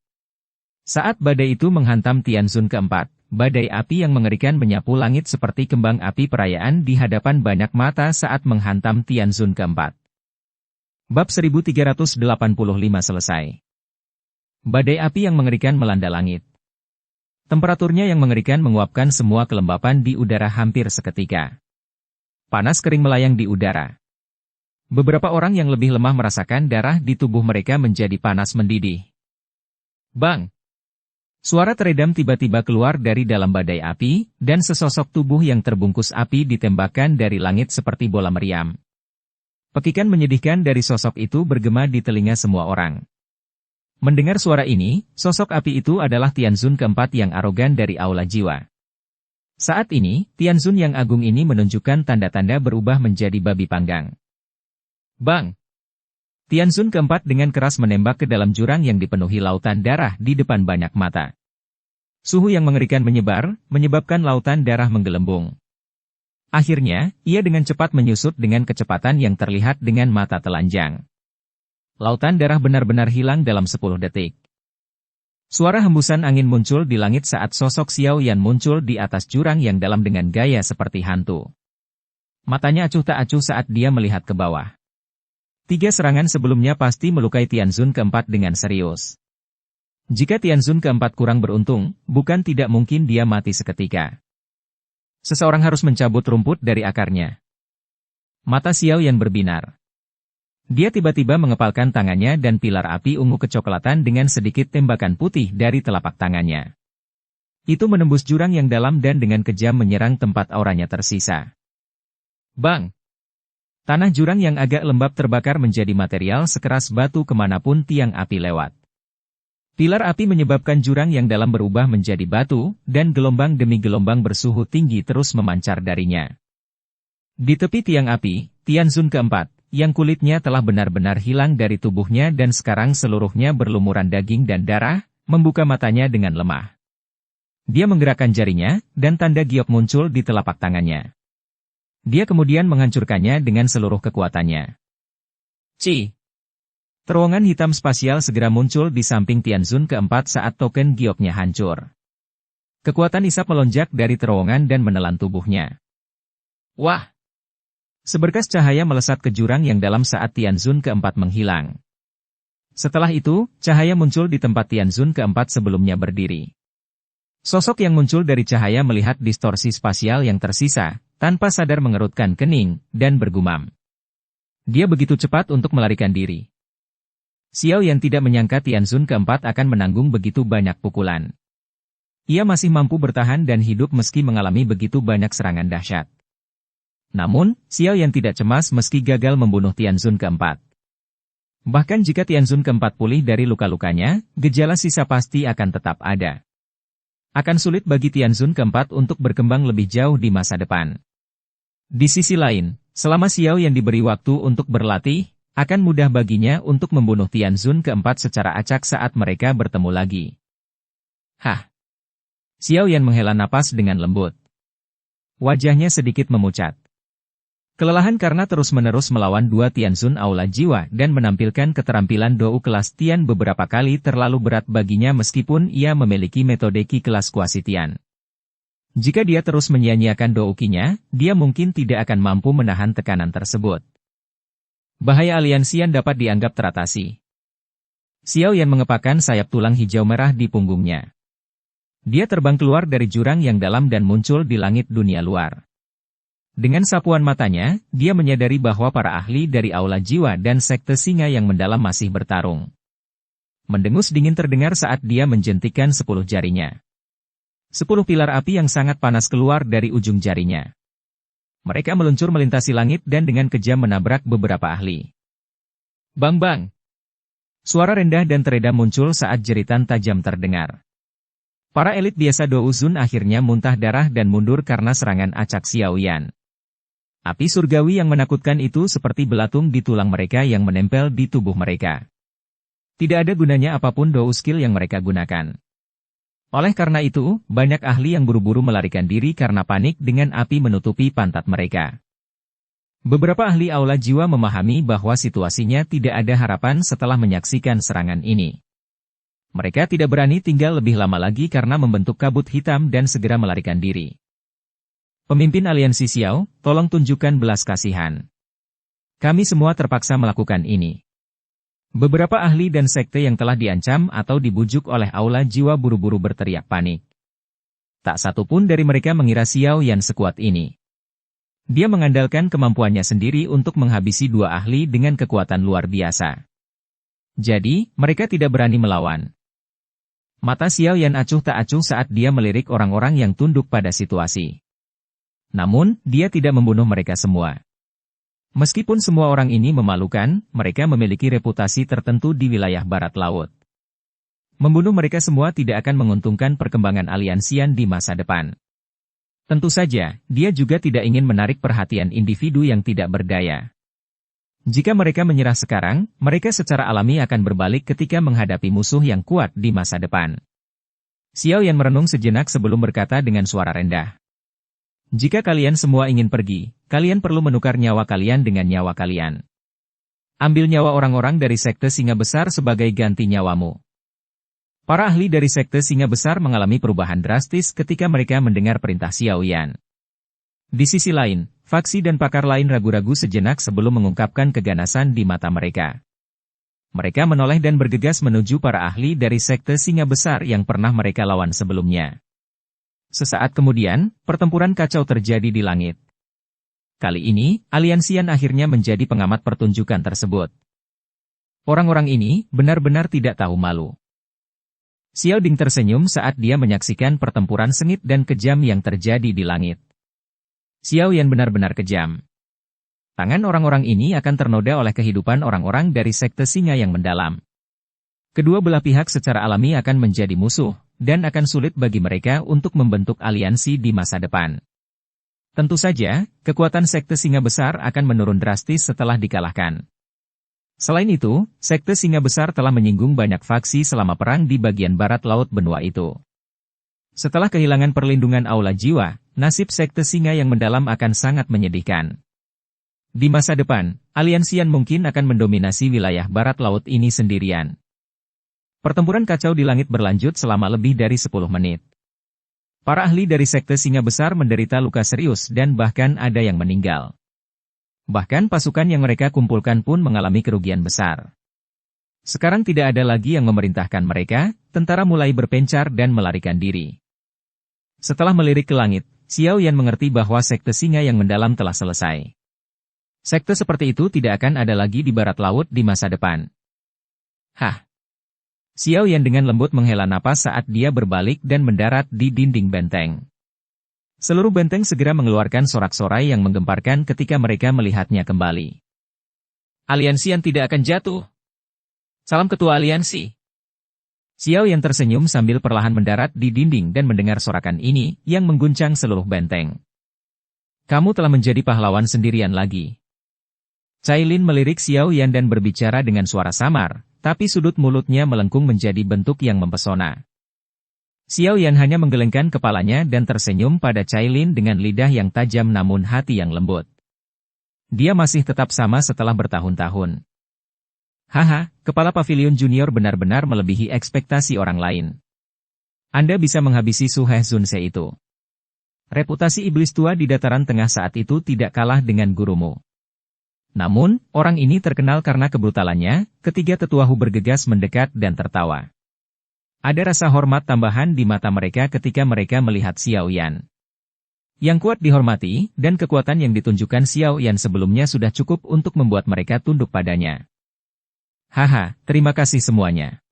Saat badai itu menghantam Tianzun keempat, badai api yang mengerikan menyapu langit seperti kembang api perayaan di hadapan banyak mata saat menghantam Tianzun keempat. Bab 1385 selesai. Badai api yang mengerikan melanda langit. Temperaturnya yang mengerikan menguapkan semua kelembapan di udara hampir seketika. Panas kering melayang di udara. Beberapa orang yang lebih lemah merasakan darah di tubuh mereka menjadi panas mendidih. Bang! Suara teredam tiba-tiba keluar dari dalam badai api, dan sesosok tubuh yang terbungkus api ditembakkan dari langit seperti bola meriam. Pekikan menyedihkan dari sosok itu bergema di telinga semua orang. Mendengar suara ini, sosok api itu adalah Tianzun keempat yang arogan dari aula jiwa. Saat ini, Tianzun yang agung ini menunjukkan tanda-tanda berubah menjadi babi panggang. Bang! Tianzun keempat dengan keras menembak ke dalam jurang yang dipenuhi lautan darah di depan banyak mata. Suhu yang mengerikan menyebar, menyebabkan lautan darah menggelembung. Akhirnya, ia dengan cepat menyusut dengan kecepatan yang terlihat dengan mata telanjang. Lautan darah benar-benar hilang dalam 10 detik. Suara hembusan angin muncul di langit saat sosok Xiao Yan muncul di atas jurang yang dalam dengan gaya seperti hantu. Matanya acuh tak acuh saat dia melihat ke bawah. 3 serangan sebelumnya pasti melukai Tianzun keempat dengan serius. Jika Tianzun keempat kurang beruntung, bukan tidak mungkin dia mati seketika. Seseorang harus mencabut rumput dari akarnya. Mata Xiao Yan berbinar. Dia tiba-tiba mengepalkan tangannya dan pilar api ungu kecoklatan dengan sedikit tembakan putih dari telapak tangannya. Itu menembus jurang yang dalam dan dengan kejam menyerang tempat auranya tersisa. Bang! Tanah jurang yang agak lembab terbakar menjadi material sekeras batu kemanapun tiang api lewat. Pilar api menyebabkan jurang yang dalam berubah menjadi batu, dan gelombang demi gelombang bersuhu tinggi terus memancar darinya. Di tepi tiang api, Tianzun keempat, yang kulitnya telah benar-benar hilang dari tubuhnya dan sekarang seluruhnya berlumuran daging dan darah, membuka matanya dengan lemah. Dia menggerakkan jarinya, dan tanda giok muncul di telapak tangannya. Dia kemudian menghancurkannya dengan seluruh kekuatannya. Ci! Terowongan hitam spasial segera muncul di samping Tianzun keempat saat token gioknya hancur. Kekuatan isap melonjak dari terowongan dan menelan tubuhnya. Wah! Seberkas cahaya melesat ke jurang yang dalam saat Tianzun keempat menghilang. Setelah itu, cahaya muncul di tempat Tianzun keempat sebelumnya berdiri. Sosok yang muncul dari cahaya melihat distorsi spasial yang tersisa, tanpa sadar mengerutkan kening, dan bergumam. Dia begitu cepat untuk melarikan diri. Xiao Yan tidak menyangka Tianzun keempat akan menanggung begitu banyak pukulan. Ia masih mampu bertahan dan hidup meski mengalami begitu banyak serangan dahsyat. Namun, Xiao Yan tidak cemas meski gagal membunuh Tianzun keempat. Bahkan jika Tianzun keempat pulih dari luka-lukanya, gejala sisa pasti akan tetap ada. Akan sulit bagi Tianzun keempat untuk berkembang lebih jauh di masa depan. Di sisi lain, selama Xiao Yan diberi waktu untuk berlatih, akan mudah baginya untuk membunuh Tianzun keempat secara acak saat mereka bertemu lagi. Hah! Xiao Yan menghela napas dengan lembut. Wajahnya sedikit memucat. Kelelahan karena terus-menerus melawan dua Tianzun aula jiwa dan menampilkan keterampilan Dou kelas Tian beberapa kali terlalu berat baginya meskipun ia memiliki metode Qi kelas Kuasi Tian. Jika dia terus menyia-nyiakan Dou Qi-nya, dia mungkin tidak akan mampu menahan tekanan tersebut. Bahaya aliansian dapat dianggap teratasi. Xiao Yan mengepakkan sayap tulang hijau merah di punggungnya. Dia terbang keluar dari jurang yang dalam dan muncul di langit dunia luar. Dengan sapuan matanya, dia menyadari bahwa para ahli dari aula jiwa dan sekte singa yang mendalam masih bertarung. Mendengus dingin terdengar saat dia menjentikkan 10 jarinya. 10 pilar api yang sangat panas keluar dari ujung jarinya. Mereka meluncur melintasi langit dan dengan kejam menabrak beberapa ahli. Bang-bang! Suara rendah dan teredam muncul saat jeritan tajam terdengar. Para elit biasa Dou Zun akhirnya muntah darah dan mundur karena serangan acak Xiao Yan. Api surgawi yang menakutkan itu seperti belatung di tulang mereka yang menempel di tubuh mereka. Tidak ada gunanya apapun Dou skill yang mereka gunakan. Oleh karena itu, banyak ahli yang buru-buru melarikan diri karena panik dengan api menutupi pantat mereka. Beberapa ahli aula jiwa memahami bahwa situasinya tidak ada harapan setelah menyaksikan serangan ini. Mereka tidak berani tinggal lebih lama lagi karena membentuk kabut hitam dan segera melarikan diri. Pemimpin aliansi Xiao, tolong tunjukkan belas kasihan. Kami semua terpaksa melakukan ini. Beberapa ahli dan sekte yang telah diancam atau dibujuk oleh aula jiwa buru-buru berteriak panik. Tak satu pun dari mereka mengira Xiao Yan sekuat ini. Dia mengandalkan kemampuannya sendiri untuk menghabisi dua ahli dengan kekuatan luar biasa. Jadi, mereka tidak berani melawan. Mata Xiao Yan acuh tak acuh saat dia melirik orang-orang yang tunduk pada situasi. Namun, dia tidak membunuh mereka semua. Meskipun semua orang ini memalukan, mereka memiliki reputasi tertentu di wilayah barat laut. Membunuh mereka semua tidak akan menguntungkan perkembangan aliansian di masa depan. Tentu saja, dia juga tidak ingin menarik perhatian individu yang tidak berdaya. Jika mereka menyerah sekarang, mereka secara alami akan berbalik ketika menghadapi musuh yang kuat di masa depan. Xiao Yan merenung sejenak sebelum berkata dengan suara rendah. Jika kalian semua ingin pergi, kalian perlu menukar nyawa kalian dengan nyawa kalian. Ambil nyawa orang-orang dari sekte singa besar sebagai ganti nyawamu. Para ahli dari sekte singa besar mengalami perubahan drastis ketika mereka mendengar perintah Xiao Yan. Di sisi lain, faksi dan pakar lain ragu-ragu sejenak sebelum mengungkapkan keganasan di mata mereka. Mereka menoleh dan bergegas menuju para ahli dari Sekte Singa Besar yang pernah mereka lawan sebelumnya. Sesaat kemudian, pertempuran kacau terjadi di langit. Kali ini, Aliansian akhirnya menjadi pengamat pertunjukan tersebut. Orang-orang ini benar-benar tidak tahu malu. Xiao Ding tersenyum saat dia menyaksikan pertempuran sengit dan kejam yang terjadi di langit. Xiao Yan benar-benar kejam. Tangan orang-orang ini akan ternoda oleh kehidupan orang-orang dari Sekte Singa yang mendalam. Kedua belah pihak secara alami akan menjadi musuh, dan akan sulit bagi mereka untuk membentuk aliansi di masa depan. Tentu saja, kekuatan Sekte Singa Besar akan menurun drastis setelah dikalahkan. Selain itu, Sekte Singa Besar telah menyinggung banyak faksi selama perang di bagian barat laut benua itu. Setelah kehilangan perlindungan aula jiwa, nasib Sekte Singa yang mendalam akan sangat menyedihkan. Di masa depan, Aliansian mungkin akan mendominasi wilayah barat laut ini sendirian. Pertempuran kacau di langit berlanjut selama lebih dari 10 menit. Para ahli dari Sekte Singa Besar menderita luka serius dan bahkan ada yang meninggal. Bahkan pasukan yang mereka kumpulkan pun mengalami kerugian besar. Sekarang tidak ada lagi yang memerintahkan mereka, tentara mulai berpencar dan melarikan diri. Setelah melirik ke langit, Xiao Yan mengerti bahwa Sekte Singa yang mendalam telah selesai. Sekte seperti itu tidak akan ada lagi di barat laut di masa depan. Hah! Xiao Yan dengan lembut menghela napas saat dia berbalik dan mendarat di dinding benteng. Seluruh benteng segera mengeluarkan sorak-sorai yang menggemparkan ketika mereka melihatnya kembali. Aliansian tidak akan jatuh. Salam Ketua Aliansi. Xiao Yan tersenyum sambil perlahan mendarat di dinding dan mendengar sorakan ini yang mengguncang seluruh benteng. Kamu telah menjadi pahlawan sendirian lagi. Cailin melirik Xiao Yan dan berbicara dengan suara samar, tapi sudut mulutnya melengkung menjadi bentuk yang mempesona. Xiao Yan hanya menggelengkan kepalanya dan tersenyum pada Cailin dengan lidah yang tajam namun hati yang lembut. Dia masih tetap sama setelah bertahun-tahun. Haha, kepala pavilion junior benar-benar melebihi ekspektasi orang lain. Anda bisa menghabisi Su He Zunse itu. Reputasi iblis tua di dataran tengah saat itu tidak kalah dengan gurumu. Namun, orang ini terkenal karena kebrutalannya. Ketiga tetuahu bergegas mendekat dan tertawa. Ada rasa hormat tambahan di mata mereka ketika mereka melihat Xiao Yan. Yang kuat dihormati, dan kekuatan yang ditunjukkan Xiao Yan sebelumnya sudah cukup untuk membuat mereka tunduk padanya. Haha, terima kasih semuanya.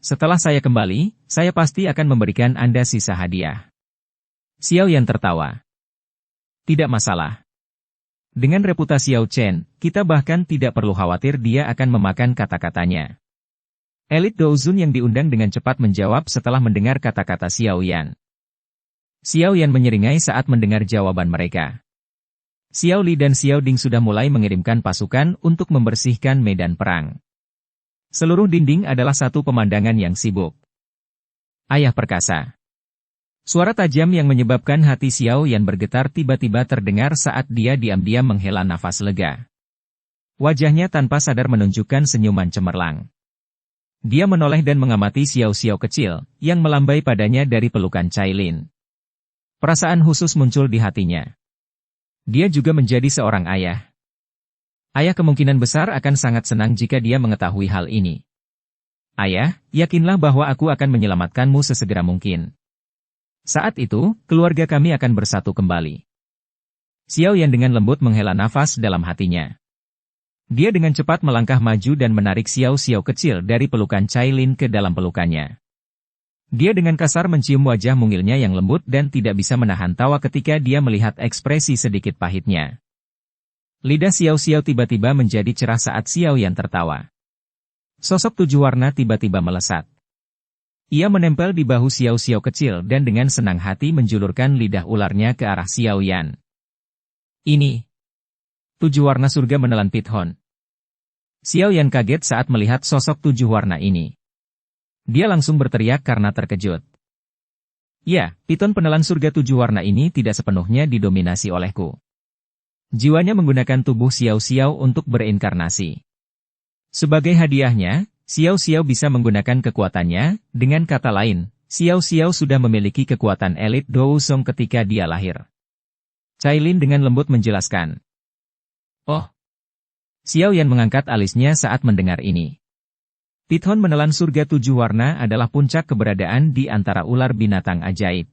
Setelah saya kembali, saya pasti akan memberikan Anda sisa hadiah. Xiao Yan tertawa. Tidak masalah. Dengan reputasi Xiao Chen, kita bahkan tidak perlu khawatir dia akan memakan kata-katanya. Elit Douzun yang diundang dengan cepat menjawab setelah mendengar kata-kata Xiao Yan. Xiao Yan menyeringai saat mendengar jawaban mereka. Xiao Li dan Xiao Ding sudah mulai mengirimkan pasukan untuk membersihkan medan perang. Seluruh dinding adalah satu pemandangan yang sibuk. Ayah perkasa. Suara tajam yang menyebabkan hati Xiao Yan bergetar tiba-tiba terdengar saat dia diam-diam menghela nafas lega. Wajahnya tanpa sadar menunjukkan senyuman cemerlang. Dia menoleh dan mengamati Xiao-Xiao kecil, yang melambai padanya dari pelukan Cailin. Perasaan khusus muncul di hatinya. Dia juga menjadi seorang ayah. Ayah kemungkinan besar akan sangat senang jika dia mengetahui hal ini. Ayah, yakinlah bahwa aku akan menyelamatkanmu sesegera mungkin. Saat itu, keluarga kami akan bersatu kembali. Xiao Yan dengan lembut menghela nafas dalam hatinya. Dia dengan cepat melangkah maju dan menarik Xiao-Xiao kecil dari pelukan Cailin ke dalam pelukannya. Dia dengan kasar mencium wajah mungilnya yang lembut dan tidak bisa menahan tawa ketika dia melihat ekspresi sedikit pahitnya. Lidah Xiao-Xiao tiba-tiba menjadi cerah saat Xiao Yan tertawa. Sosok tujuh warna tiba-tiba melesat. Ia menempel di bahu Xiao-Xiao kecil dan dengan senang hati menjulurkan lidah ularnya ke arah Xiao Yan. Ini. Tujuh warna surga menelan Pithon. Xiao Yan kaget saat melihat sosok tujuh warna ini. Dia langsung berteriak karena terkejut. Ya, piton penelan surga tujuh warna ini tidak sepenuhnya didominasi olehku. Jiwanya menggunakan tubuh Xiao-Xiao untuk berinkarnasi. Sebagai hadiahnya, Xiao-Xiao bisa menggunakan kekuatannya, dengan kata lain, Xiao-Xiao sudah memiliki kekuatan elit Douzong ketika dia lahir. Cailin dengan lembut menjelaskan. Oh. Xiao Yan mengangkat alisnya saat mendengar ini. Pithon menelan surga 7 warna adalah puncak keberadaan di antara ular binatang ajaib.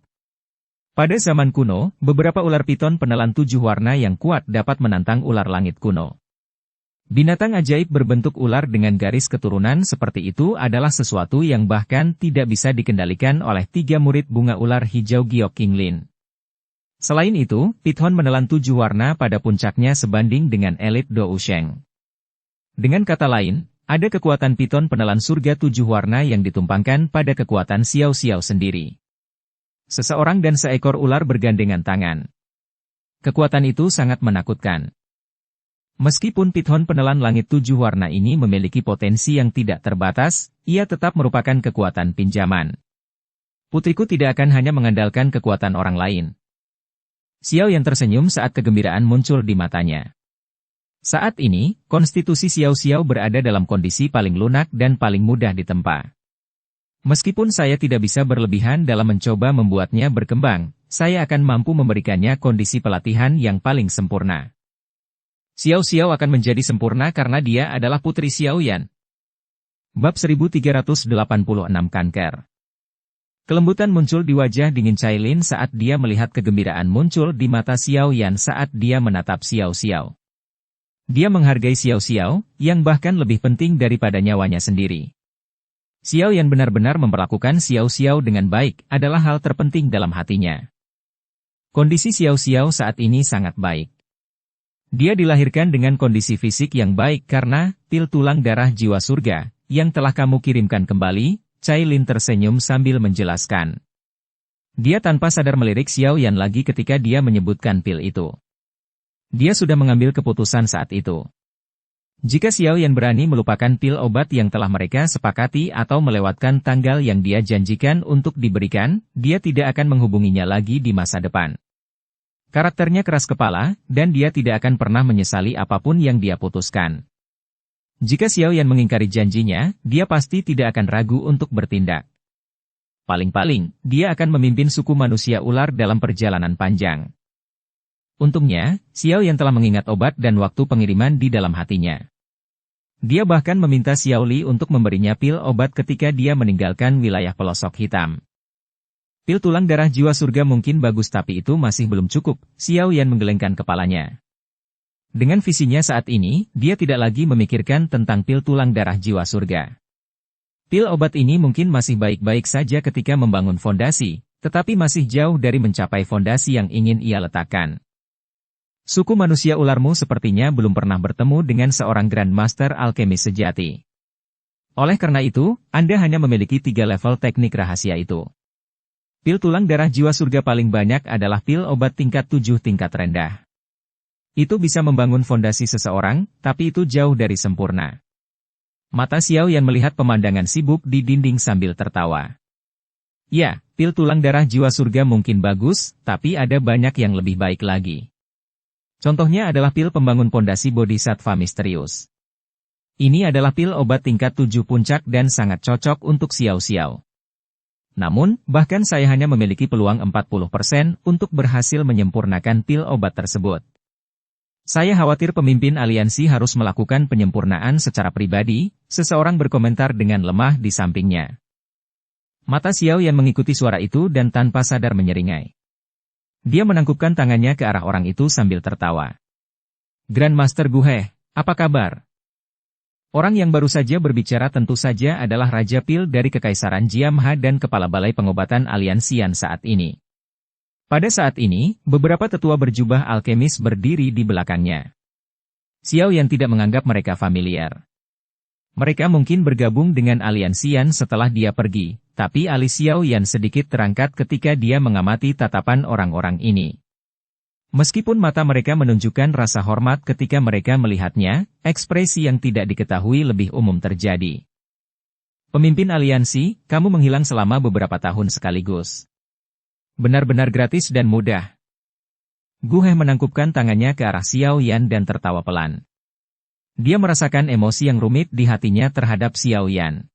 Pada zaman kuno, beberapa ular piton penelan 7 warna yang kuat dapat menantang ular langit kuno. Binatang ajaib berbentuk ular dengan garis keturunan seperti itu adalah sesuatu yang bahkan tidak bisa dikendalikan oleh 3 murid bunga ular hijau Giok Qinglin. Selain itu, Pithon menelan 7 warna pada puncaknya sebanding dengan elit Do Usheng. Dengan kata lain, ada kekuatan piton penelan surga 7 warna yang ditumpangkan pada kekuatan Xiao Xiao sendiri. Seseorang dan seekor ular bergandengan tangan. Kekuatan itu sangat menakutkan. Meskipun Pithon penelan langit 7 warna ini memiliki potensi yang tidak terbatas, ia tetap merupakan kekuatan pinjaman. Putriku tidak akan hanya mengandalkan kekuatan orang lain. Xiao yang tersenyum saat kegembiraan muncul di matanya. Saat ini, konstitusi Xiao Xiao berada dalam kondisi paling lunak dan paling mudah ditempa. Meskipun saya tidak bisa berlebihan dalam mencoba membuatnya berkembang, saya akan mampu memberikannya kondisi pelatihan yang paling sempurna. Xiao Xiao akan menjadi sempurna karena dia adalah putri Xiao Yan. Bab 1386 Kanker. Kelembutan muncul di wajah dingin Cailin saat dia melihat kegembiraan muncul di mata Xiao Yan saat dia menatap Xiao Xiao. Dia menghargai Xiao Xiao, yang bahkan lebih penting daripada nyawanya sendiri. Xiao Yan benar-benar memperlakukan Xiao Xiao dengan baik adalah hal terpenting dalam hatinya. Kondisi Xiao Xiao saat ini sangat baik. Dia dilahirkan dengan kondisi fisik yang baik karena pil tulang darah jiwa surga yang telah kamu kirimkan kembali. Cailin tersenyum sambil menjelaskan. Dia tanpa sadar melirik Xiao Yan lagi ketika dia menyebutkan pil itu. Dia sudah mengambil keputusan saat itu. Jika Xiao Yan berani melupakan pil obat yang telah mereka sepakati atau melewatkan tanggal yang dia janjikan untuk diberikan, dia tidak akan menghubunginya lagi di masa depan. Karakternya keras kepala, dan dia tidak akan pernah menyesali apapun yang dia putuskan. Jika Xiao Yan mengingkari janjinya, dia pasti tidak akan ragu untuk bertindak. Paling-paling, dia akan memimpin suku manusia ular dalam perjalanan panjang. Untungnya, Xiao Yan telah mengingat obat dan waktu pengiriman di dalam hatinya. Dia bahkan meminta Xiao Li untuk memberinya pil obat ketika dia meninggalkan wilayah pelosok hitam. Pil tulang darah jiwa surga mungkin bagus tapi itu masih belum cukup, Xiao Yan menggelengkan kepalanya. Dengan visinya saat ini, dia tidak lagi memikirkan tentang pil tulang darah jiwa surga. Pil obat ini mungkin masih baik-baik saja ketika membangun fondasi, tetapi masih jauh dari mencapai fondasi yang ingin ia letakkan. Suku manusia ularmu sepertinya belum pernah bertemu dengan seorang Grandmaster alkemis sejati. Oleh karena itu, Anda hanya memiliki 3 level teknik rahasia itu. Pil tulang darah jiwa surga paling banyak adalah pil obat tingkat 7 tingkat rendah. Itu bisa membangun fondasi seseorang, tapi itu jauh dari sempurna. Mata Xiao Yan melihat pemandangan sibuk di dinding sambil tertawa. Ya, pil tulang darah jiwa surga mungkin bagus, tapi ada banyak yang lebih baik lagi. Contohnya adalah pil pembangun pondasi bodhisattva misterius. Ini adalah pil obat tingkat 7 puncak dan sangat cocok untuk Xiao Xiao. Namun, bahkan saya hanya memiliki peluang 40% untuk berhasil menyempurnakan pil obat tersebut. Saya khawatir pemimpin aliansi harus melakukan penyempurnaan secara pribadi, seseorang berkomentar dengan lemah di sampingnya. Mata Xiao Yan mengikuti suara itu dan tanpa sadar menyeringai. Dia menangkupkan tangannya ke arah orang itu sambil tertawa. Grandmaster Guhe, apa kabar? Orang yang baru saja berbicara tentu saja adalah Raja Pil dari Kekaisaran Jiamha dan Kepala Balai Pengobatan Aliansian saat ini. Pada saat ini, beberapa tetua berjubah alkemis berdiri di belakangnya. Xiao Yan tidak menganggap mereka familiar. Mereka mungkin bergabung dengan Aliansian setelah dia pergi, tapi alis Xiao Yan sedikit terangkat ketika dia mengamati tatapan orang-orang ini. Meskipun mata mereka menunjukkan rasa hormat ketika mereka melihatnya, ekspresi yang tidak diketahui lebih umum terjadi. Pemimpin aliansi, kamu menghilang selama beberapa tahun sekaligus. Benar-benar gratis dan mudah. Guhe menangkupkan tangannya ke arah Xiao Yan dan tertawa pelan. Dia merasakan emosi yang rumit di hatinya terhadap Xiao Yan.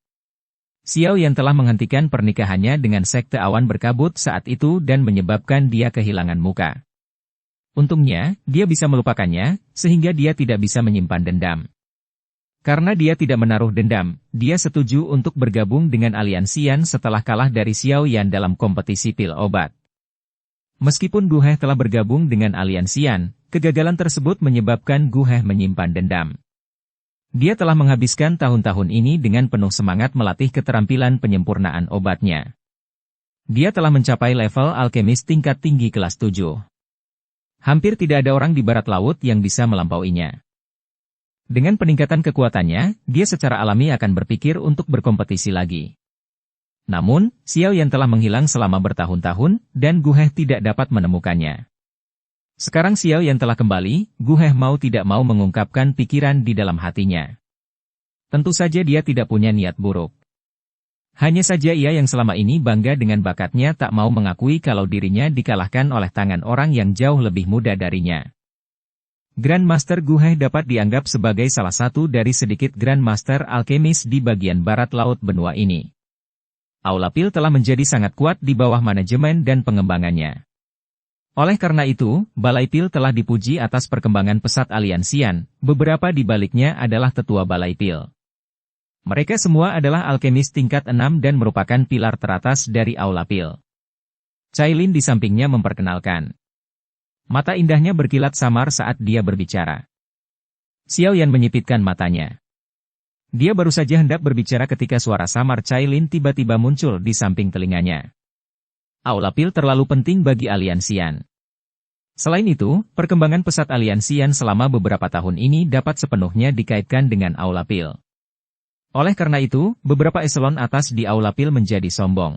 Xiao Yan telah menghentikan pernikahannya dengan sekte awan berkabut saat itu dan menyebabkan dia kehilangan muka. Untungnya, dia bisa melupakannya, sehingga dia tidak bisa menyimpan dendam. Karena dia tidak menaruh dendam, dia setuju untuk bergabung dengan aliansian setelah kalah dari Xiao Yan dalam kompetisi pil obat. Meskipun Gu He telah bergabung dengan aliansian, kegagalan tersebut menyebabkan Gu He menyimpan dendam. Dia telah menghabiskan tahun-tahun ini dengan penuh semangat melatih keterampilan penyempurnaan obatnya. Dia telah mencapai level alkemis tingkat tinggi kelas 7. Hampir tidak ada orang di barat laut yang bisa melampauinya. Dengan peningkatan kekuatannya, dia secara alami akan berpikir untuk berkompetisi lagi. Namun, Xiao Yan telah menghilang selama bertahun-tahun, dan Gu He tidak dapat menemukannya. Sekarang Xiao Yan telah kembali, Gu He mau tidak mau mengungkapkan pikiran di dalam hatinya. Tentu saja dia tidak punya niat buruk. Hanya saja ia yang selama ini bangga dengan bakatnya tak mau mengakui kalau dirinya dikalahkan oleh tangan orang yang jauh lebih muda darinya. Grandmaster Gu He dapat dianggap sebagai salah satu dari sedikit Grandmaster alkemis di bagian barat laut benua ini. Aula Pil telah menjadi sangat kuat di bawah manajemen dan pengembangannya. Oleh karena itu, Balai Pil telah dipuji atas perkembangan pesat aliansian, beberapa di baliknya adalah tetua Balai Pil. Mereka semua adalah alkemis tingkat 6 dan merupakan pilar teratas dari Aula Pil. Cailin di sampingnya memperkenalkan. Mata indahnya berkilat samar saat dia berbicara. Xiao Yan menyipitkan matanya. Dia baru saja hendak berbicara ketika suara samar Cailin tiba-tiba muncul di samping telinganya. Aula Pil terlalu penting bagi aliansian. Selain itu, perkembangan pesat aliansian selama beberapa tahun ini dapat sepenuhnya dikaitkan dengan Aula Pil. Oleh karena itu, beberapa eselon atas di Aula Pil menjadi sombong.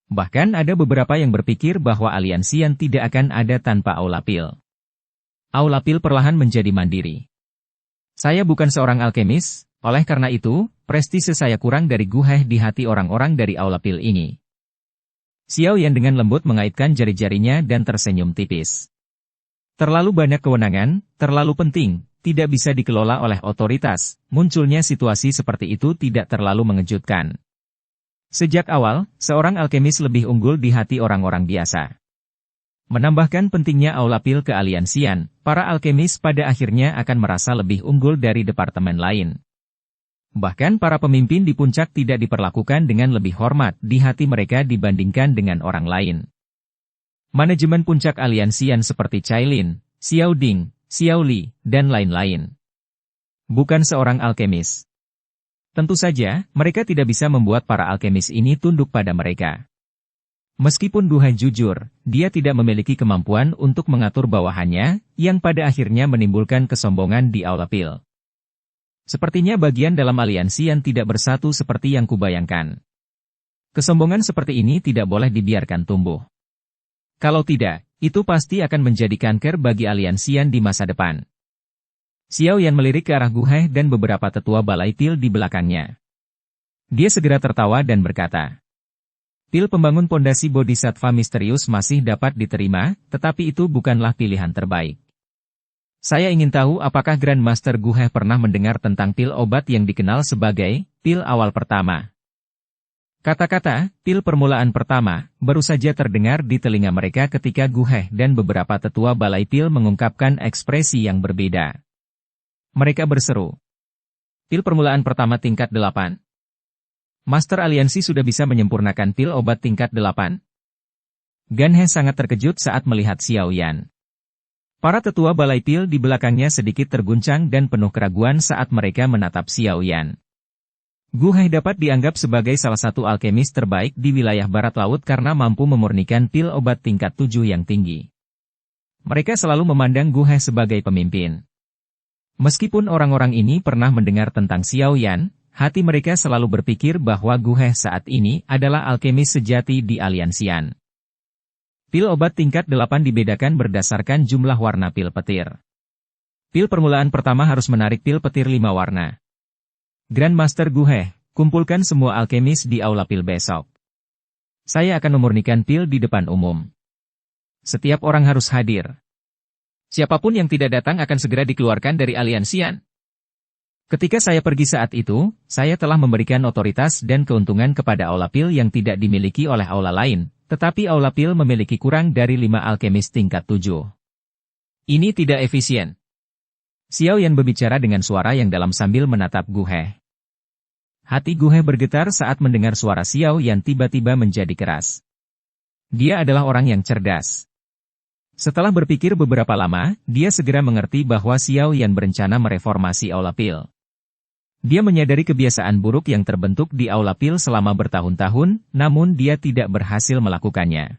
Bahkan ada beberapa yang berpikir bahwa aliansian tidak akan ada tanpa Aula Pil. Aula Pil perlahan menjadi mandiri. Saya bukan seorang alkemis, oleh karena itu, prestise saya kurang dari Gu He di hati orang-orang dari Aula Pil ini. Xiao Yan dengan lembut mengaitkan jari-jarinya dan tersenyum tipis. Terlalu banyak kewenangan, terlalu penting, tidak bisa dikelola oleh otoritas, munculnya situasi seperti itu tidak terlalu mengejutkan. Sejak awal, seorang alkemis lebih unggul di hati orang-orang biasa. Menambahkan pentingnya Aula Pil ke aliansian, para alkemis pada akhirnya akan merasa lebih unggul dari departemen lain. Bahkan para pemimpin di puncak tidak diperlakukan dengan lebih hormat di hati mereka dibandingkan dengan orang lain. Manajemen puncak aliansian seperti Cailin, Xiao Ding, Xiao Li, dan lain-lain. Bukan seorang alkemis. Tentu saja, mereka tidak bisa membuat para alkemis ini tunduk pada mereka. Meskipun Gu He jujur, dia tidak memiliki kemampuan untuk mengatur bawahannya, yang pada akhirnya menimbulkan kesombongan di Aula Pil. Sepertinya bagian dalam aliansi yang tidak bersatu seperti yang kubayangkan. Kesombongan seperti ini tidak boleh dibiarkan tumbuh. Kalau tidak, itu pasti akan menjadi kanker bagi aliansian di masa depan. Xiao Yan melirik ke arah Gu He dan beberapa tetua Balai Pil di belakangnya. Dia segera tertawa dan berkata, "Pil pembangun pondasi Bodhisattva misterius masih dapat diterima, tetapi itu bukanlah pilihan terbaik. Saya ingin tahu apakah Grandmaster Gu He pernah mendengar tentang pil obat yang dikenal sebagai pil awal pertama." Kata-kata pil permulaan pertama baru saja terdengar di telinga mereka ketika Gu He dan beberapa tetua Balai Pil mengungkapkan ekspresi yang berbeda. Mereka berseru, "Pil permulaan pertama tingkat 8. Master Aliansi sudah bisa menyempurnakan pil obat tingkat 8. Gan He sangat terkejut saat melihat Xiao Yan. Para tetua Balai Pil di belakangnya sedikit terguncang dan penuh keraguan saat mereka menatap Xiao Yan. Gu He dapat dianggap sebagai salah satu alkemis terbaik di wilayah barat laut karena mampu memurnikan pil obat tingkat 7 yang tinggi. Mereka selalu memandang Gu He sebagai pemimpin. Meskipun orang-orang ini pernah mendengar tentang Xiao Yan, hati mereka selalu berpikir bahwa Gu He saat ini adalah alkemis sejati di aliansian. Pil obat tingkat 8 dibedakan berdasarkan jumlah warna pil petir. Pil permulaan pertama harus menarik pil petir 5 warna. Grandmaster Gu He, kumpulkan semua alkemis di Aula Pil besok. Saya akan memurnikan pil di depan umum. Setiap orang harus hadir. Siapapun yang tidak datang akan segera dikeluarkan dari aliansian. Ketika saya pergi saat itu, saya telah memberikan otoritas dan keuntungan kepada Aula Pil yang tidak dimiliki oleh aula lain, tetapi Aula Pil memiliki kurang dari 5 alkemis tingkat 7. Ini tidak efisien. Xiao Yan berbicara dengan suara yang dalam sambil menatap Gu He. Hati Gu He bergetar saat mendengar suara Xiao Yan tiba-tiba menjadi keras. Dia adalah orang yang cerdas. Setelah berpikir beberapa lama, dia segera mengerti bahwa Xiao Yan berencana mereformasi Aula Pil. Dia menyadari kebiasaan buruk yang terbentuk di Aula Pil selama bertahun-tahun, namun dia tidak berhasil melakukannya.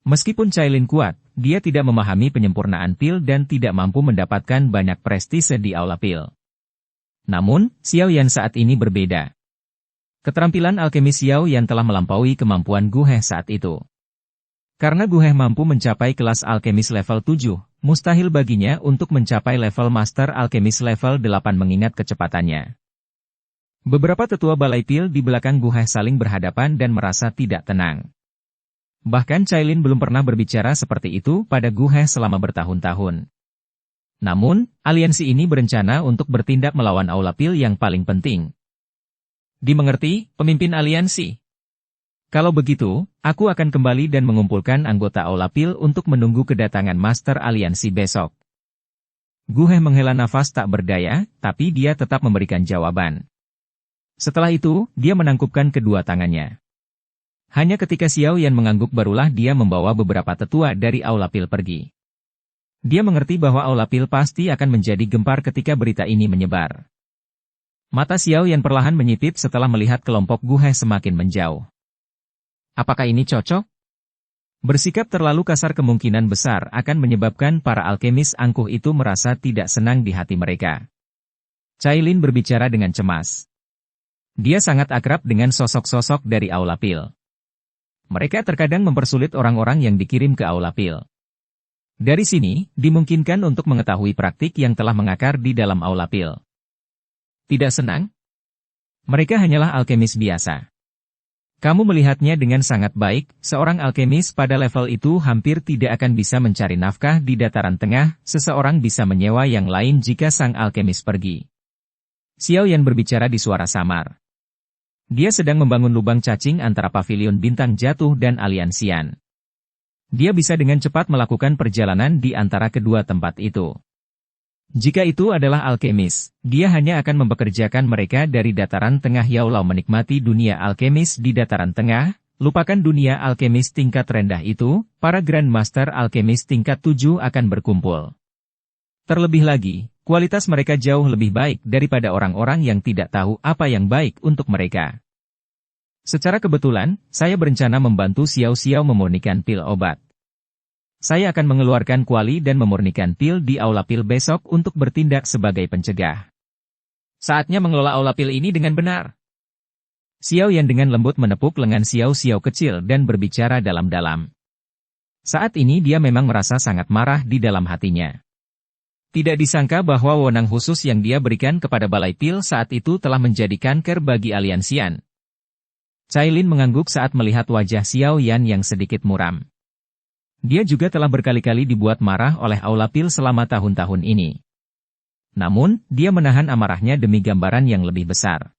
Meskipun Cailin kuat, dia tidak memahami penyempurnaan pil dan tidak mampu mendapatkan banyak prestise di Aula Pil. Namun, Xiao Yan saat ini berbeda. Keterampilan alkemis Xiao Yan telah melampaui kemampuan Gu He saat itu. Karena Gu He mampu mencapai kelas alkemis level 7, mustahil baginya untuk mencapai level master alkemis level 8 mengingat kecepatannya. Beberapa tetua balai pil di belakang Gu He saling berhadapan dan merasa tidak tenang. Bahkan Cailin belum pernah berbicara seperti itu pada Gu He selama bertahun-tahun. Namun, aliansi ini berencana untuk bertindak melawan Aula Pil yang paling penting. Dimengerti, pemimpin aliansi? Kalau begitu, aku akan kembali dan mengumpulkan anggota Aula Pil untuk menunggu kedatangan Master Aliansi besok. Gu He menghela nafas tak berdaya, tapi dia tetap memberikan jawaban. Setelah itu, dia menangkupkan kedua tangannya. Hanya ketika Xiao Yan mengangguk barulah dia membawa beberapa tetua dari Aula Pil pergi. Dia mengerti bahwa Aula Pil pasti akan menjadi gempar ketika berita ini menyebar. Mata Xiao Yan perlahan menyipit setelah melihat kelompok Gu He semakin menjauh. Apakah ini cocok? Bersikap terlalu kasar kemungkinan besar akan menyebabkan para alkemis angkuh itu merasa tidak senang di hati mereka. Cailin berbicara dengan cemas. Dia sangat akrab dengan sosok-sosok dari Aula Pil. Mereka terkadang mempersulit orang-orang yang dikirim ke Aula Pil. Dari sini, dimungkinkan untuk mengetahui praktik yang telah mengakar di dalam Aula Pil. Tidak senang? Mereka hanyalah alkemis biasa. Kamu melihatnya dengan sangat baik, seorang alkemis pada level itu hampir tidak akan bisa mencari nafkah di dataran tengah, seseorang bisa menyewa yang lain jika sang alkemis pergi. Xiao Yan berbicara di suara samar. Dia sedang membangun lubang cacing antara pavilion bintang jatuh dan aliansian. Dia bisa dengan cepat melakukan perjalanan di antara kedua tempat itu. Jika itu adalah alkemis, dia hanya akan mempekerjakan mereka dari dataran tengah Yaulau menikmati dunia alkemis di dataran tengah, lupakan dunia alkemis tingkat rendah itu, para Grandmaster alkemis tingkat 7 akan berkumpul. Terlebih lagi, kualitas mereka jauh lebih baik daripada orang-orang yang tidak tahu apa yang baik untuk mereka. Secara kebetulan, saya berencana membantu Xiao Xiao memurnikan pil obat. Saya akan mengeluarkan kuali dan memurnikan pil di Aula Pil besok untuk bertindak sebagai pencegah. Saatnya mengelola Aula Pil ini dengan benar. Xiao Yan dengan lembut menepuk lengan Xiao Xiao kecil dan berbicara dalam-dalam. Saat ini dia memang merasa sangat marah di dalam hatinya. Tidak disangka bahwa wewenang khusus yang dia berikan kepada Balai Pil saat itu telah menjadi kanker bagi aliansian. Cailin mengangguk saat melihat wajah Xiao Yan yang sedikit muram. Dia juga telah berkali-kali dibuat marah oleh Aula Pil selama tahun-tahun ini. Namun, dia menahan amarahnya demi gambaran yang lebih besar.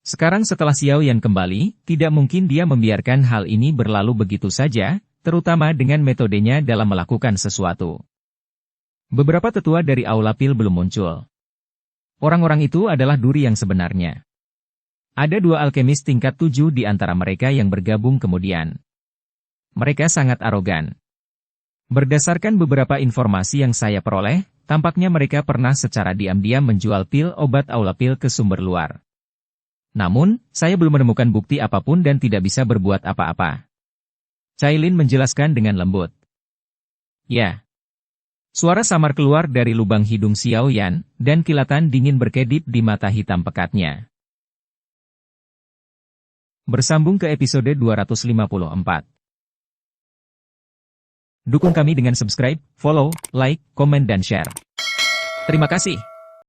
Sekarang setelah Xiao Yan kembali, tidak mungkin dia membiarkan hal ini berlalu begitu saja, terutama dengan metodenya dalam melakukan sesuatu. Beberapa tetua dari Aula Pil belum muncul. Orang-orang itu adalah duri yang sebenarnya. Ada dua alkemis tingkat 7 di antara mereka yang bergabung kemudian. Mereka sangat arogan. Berdasarkan beberapa informasi yang saya peroleh, tampaknya mereka pernah secara diam-diam menjual pil obat Aula Pil ke sumber luar. Namun, saya belum menemukan bukti apapun dan tidak bisa berbuat apa-apa. Cailin menjelaskan dengan lembut. Ya. Suara samar keluar dari lubang hidung Xiao Yan, dan kilatan dingin berkedip di mata hitam pekatnya. Bersambung ke episode 254. Dukung kami dengan subscribe, follow, like, komen dan share. Terima kasih.